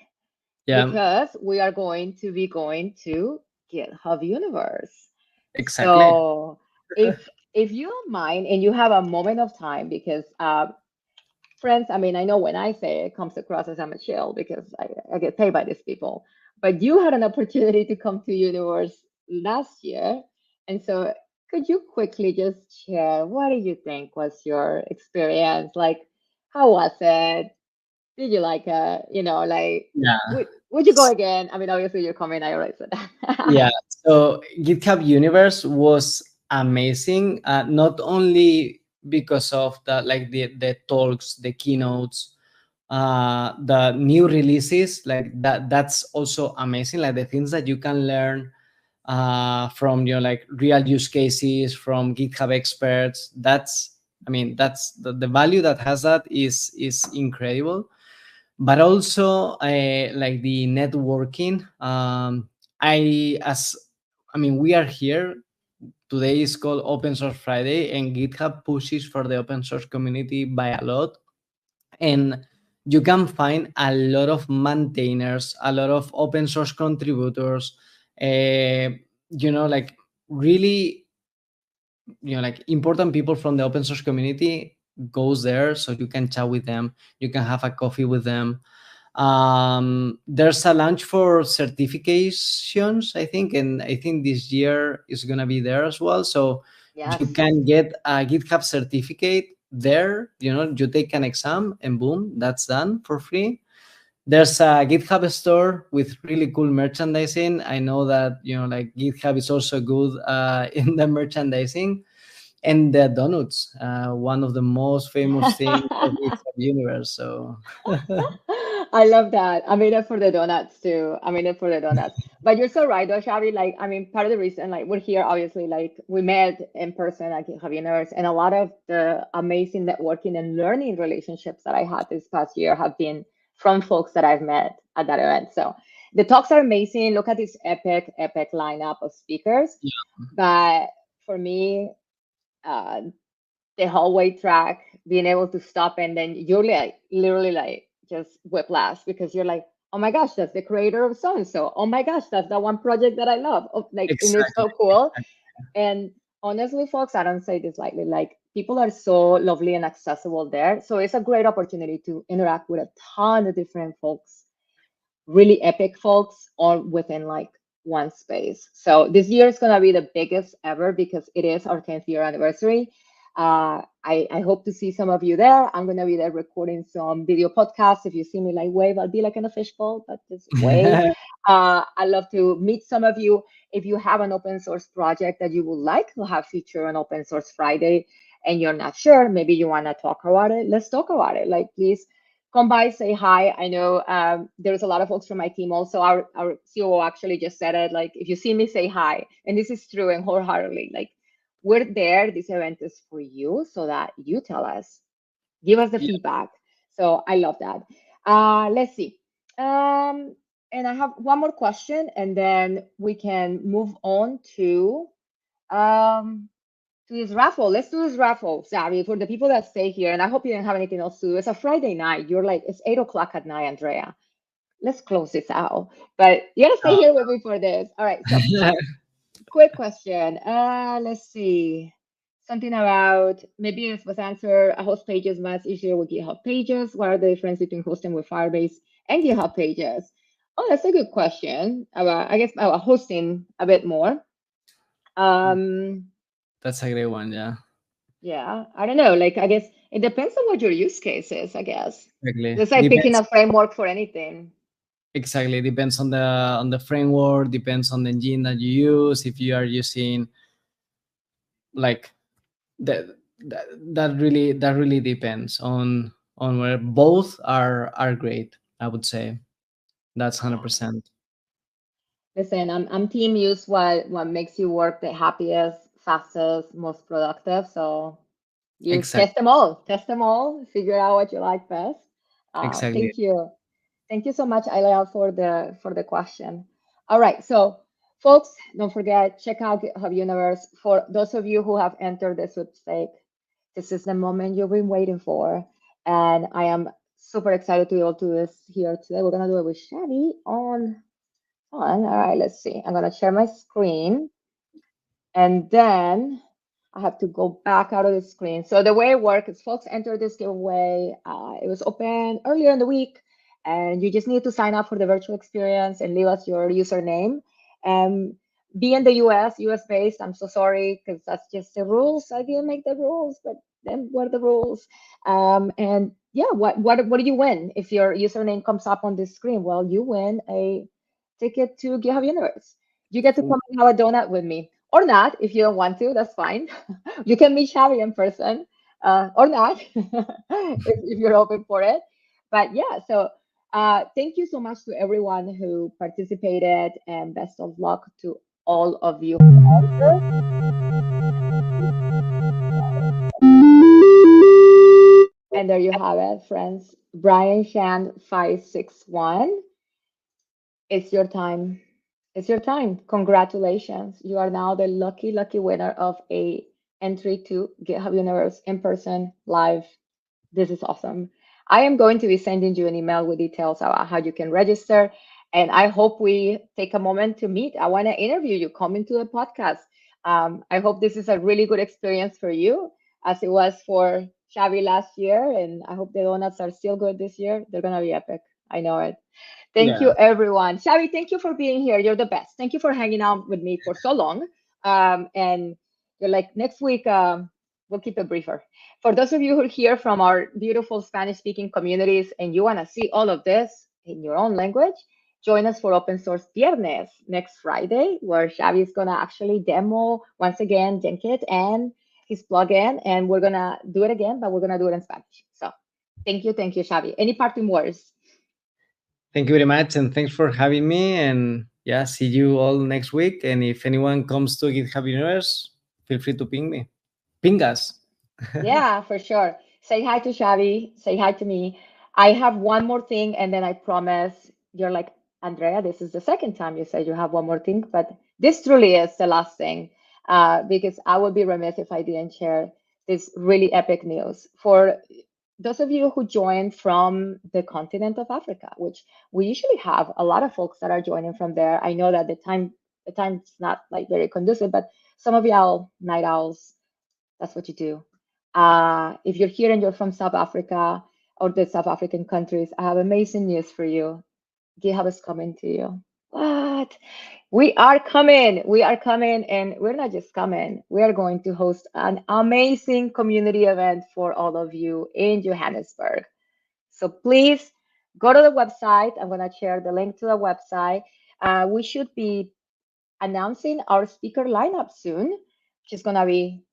Yeah, because we are going to be going to GitHub Universe. exactly. So if you don't mind and you have a moment of time, because friends, I mean, I know when I say it, it comes across as I'm a chill because I get paid by these people. But you had an opportunity to come to Universe last year. And so could you quickly just share what do you think was your experience? Like, how was it? Did you like it? Like, Yeah. would you go again? I mean, obviously you're coming, I already said Yeah, that. so GitHub Universe was amazing. Not only because of the talks, the keynotes, the new releases, like that's also amazing. Like the things that you can learn from like real use cases from GitHub experts. I mean, that's the value that has that is incredible. But also like the networking. I mean, we are here today, is called Open Source Friday, and GitHub pushes for the open source community by a lot, and you can find a lot of maintainers, a lot of open source contributors, uh, like really, like important people from the open source community goes there, so you can chat with them, you can have a coffee with them. There's a launch for certifications, I think, and I think this year is gonna be there as well. So Yes. you can get a GitHub certificate there. You take an exam and boom, that's done for free. There's a GitHub store with really cool merchandising. I know that like GitHub is also good in the merchandising. And the donuts, one of the most famous things of GitHub universe. So I love that. I'm in it for the donuts too. I'm in it for the donuts. But you're so right, though, Xavi. Like, I mean, part of the reason, like, we're here, obviously, like, we met in person at GitHub Universe, and a lot of the amazing networking and learning relationships that I had this past year have been from folks that I've met at that event. So the talks are amazing. Look at this epic lineup of speakers. yeah. But for me, the hallway track, being able to stop, and then you're like literally like just whiplash, because you're like, oh my gosh, that's the creator of so and so. Oh my gosh, that's the one project that I love. Oh, like, and it's Exactly. so cool. And honestly, folks, I don't say this lightly. Like, people are so lovely and accessible there. So it's a great opportunity to interact with a ton of different folks, really epic folks, all within like one space. So this year is gonna be the biggest ever because it is our 10th year anniversary. I hope to see some of you there. I'm gonna be there recording some video podcasts. If you see me like wave, I'll be like in a fishbowl, but just wave. I love to meet some of you. If you have an open source project that you would like to have featured on Open Source Friday and you're not sure, maybe you wanna talk about it, let's talk about it. Like, please come by, say hi. I know there's a lot of folks from my team also. Our COO actually just said it, like, if you see me, say hi. And this is true and wholeheartedly. Like, we're there. This event is for you so that you tell us, give us the Yeah. feedback. So I love that. Let's see. And I have one more question, and then we can move on to this raffle. Let's do this raffle, Xavi, for the people that stay here. And I hope you didn't have anything else to do. It's a Friday night. You're like, it's 8 o'clock at night, Andrea. Let's close this out. But you gotta stay here with me for this. All right. So quick question. Let's see. Something about, maybe this was answered, a host page is much easier with GitHub Pages. What are the difference between hosting with Firebase and GitHub Pages? Oh, that's a good question. About, I guess, about hosting a bit more. That's a great one. Yeah. Yeah, I don't know. Like, I guess it depends on what your use case is, I guess. Exactly. It's like picking Depends. a framework for anything. Exactly. Depends on the framework. Depends on the engine that you use. If you are using like that really depends on where both are great. I would say that's Yeah. 100%. Listen, I'm team use what makes you work the happiest, fastest, most productive. So you Exactly. test them all, figure out what you like best. Exactly. Thank you. Thank you so much, Ayla, for the question. All right, so folks, don't forget, check out GitHub Universe. For those of you who have entered the sweepstake, this is the moment you've been waiting for. And I am super excited to be able to do this here today. We're gonna do it with Chevy on. All right, let's see. I'm gonna share my screen. And then I have to go back out of the screen. So the way it works is folks enter this giveaway. It was open earlier in the week, and you just need to sign up for the virtual experience and leave us your username. And be in the US based. I'm so sorry, because that's just the rules. I didn't make the rules, but then what are the rules? And yeah, what do you win if your username comes up on this screen? Well, you win a ticket to GitHub Universe. You get to come and have a donut with me, or not if you don't want to. That's fine. You can meet Xavi in person, or not if you're open for it. But yeah, so thank you so much to everyone who participated, and best of luck to all of you who entered. And there you have it, friends. Brian Shan 561. It's your time. It's your time. Congratulations. You are now the lucky winner of a entry to GitHub Universe in person live. This is awesome. I am going to be sending you an email with details about how you can register. And I hope we take a moment to meet. I want to interview you. Come into the podcast. I hope this is a really good experience for you, as it was for Xavi last year, and I hope the donuts are still good this year. They're gonna be epic. I know it. Thank you, Yeah. everyone. Xavi, thank you for being here. You're the best. Thank you for hanging out with me for so long. And you're like, next week, we'll keep it briefer. For those of you who are here from our beautiful Spanish-speaking communities and you want to see all of this in your own language, join us for Open Source Viernes next Friday, where Xavi is going to actually demo, once again, Genkit and his plugin. And we're going to do it again, but we're going to do it in Spanish. So thank you, Xavi. Any parting words? Thank you very much, and thanks for having me. And yeah, see you all next week. And if anyone comes to GitHub Universe, feel free to ping us. Yeah, for sure. Say hi to Xavi. Say hi to me. I have one more thing, and then I promise you're like, Andrea, this is the second time you said you have one more thing, but this truly is the last thing, because I would be remiss if I didn't share this really epic news. For those of you who joined from the continent of Africa, which we usually have a lot of folks that are joining from there. I know that the time's not like very conducive, but some of y'all night owls, that's what you do. If you're here and you're from South Africa or the South African countries, I have amazing news for you. GitHub is coming to you. What? We are coming. We are coming, and we're not just coming. We are going to host an amazing community event for all of you in Johannesburg. So please go to the website. I'm going to share the link to the website. We should be announcing our speaker lineup soon, which is going to be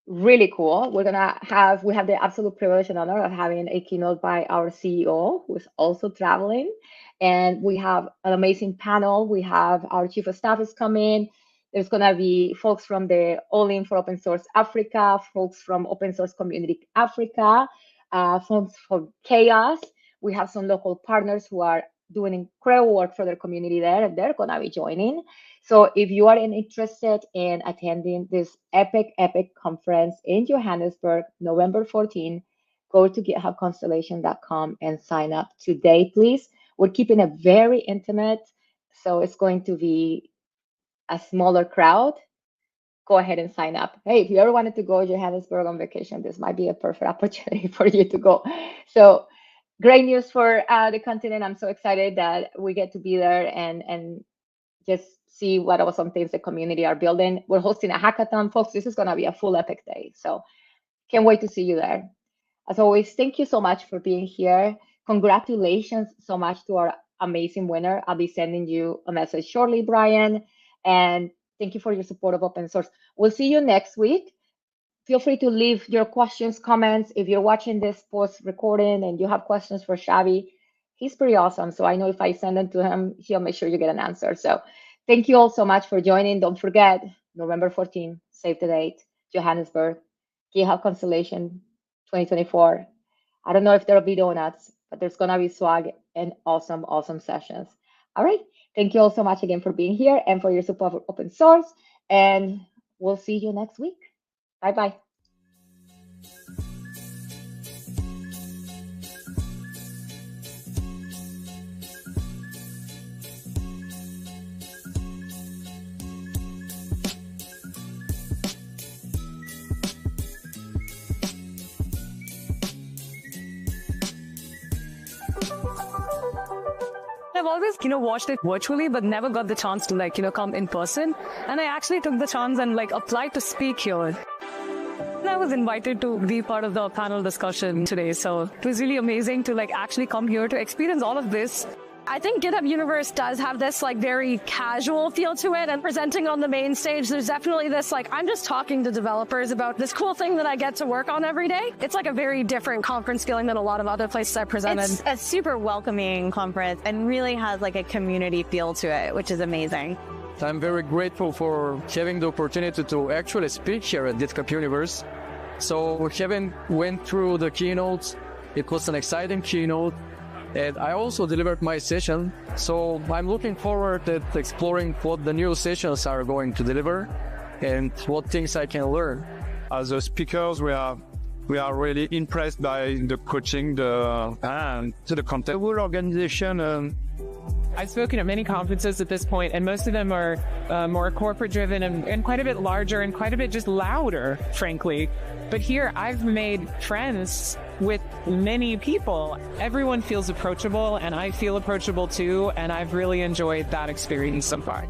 really cool. We have the absolute privilege and honor of having a keynote by our CEO, who is also traveling. And we have an amazing panel. We have our chief of staff is coming. There's going to be folks from the All In for Open Source Africa, folks from Open Source Community Africa, folks from Chaos. We have some local partners who are doing incredible work for their community there, and they're going to be joining. So if you are interested in attending this epic conference in Johannesburg, November 14, go to githubconstellation.com and sign up today, please. We're keeping it very intimate, so it's going to be a smaller crowd. Go ahead and sign up. Hey, if you ever wanted to go to Johannesburg on vacation, this might be a perfect opportunity for you to go. So great news for the continent. I'm so excited that we get to be there and just see what awesome things the community are building. We're hosting a hackathon, folks. This is going to be a full epic day. So can't wait to see you there. As always, thank you so much for being here. Congratulations so much to our amazing winner. I'll be sending you a message shortly, Brian. And thank you for your support of open source. We'll see you next week. Feel free to leave your questions, comments. If you're watching this post recording and you have questions for Xavi, he's pretty awesome. So I know if I send them to him, he'll make sure you get an answer. So thank you all so much for joining. Don't forget, November 14, save the date, Johannesburg, GitHub Constellation 2024. I don't know if there'll be donuts, but there's going to be swag and awesome sessions. All right. Thank you all so much again for being here and for your support for open source. And we'll see you next week. Bye-bye. I've always, watched it virtually, but never got the chance to, come in person. And I actually took the chance and, applied to speak here. And I was invited to be part of the panel discussion today. So it was really amazing to, actually come here to experience all of this. I think GitHub Universe does have this very casual feel to it, and presenting on the main stage, there's definitely this I'm just talking to developers about this cool thing that I get to work on every day. It's a very different conference feeling than a lot of other places I've presented. It's a super welcoming conference and really has a community feel to it, which is amazing. I'm very grateful for having the opportunity to actually speak here at GitHub Universe. So having went through the keynotes, it was an exciting keynote. And I also delivered my session, so I'm looking forward to exploring what the new sessions are going to deliver and what things I can learn. As a speakers, we are really impressed by the coaching, and the content. The whole organization I've spoken at many conferences at this point, and most of them are more corporate driven and quite a bit larger and quite a bit just louder, frankly. But here I've made friends with many people. Everyone feels approachable, and I feel approachable too, and I've really enjoyed that experience so far.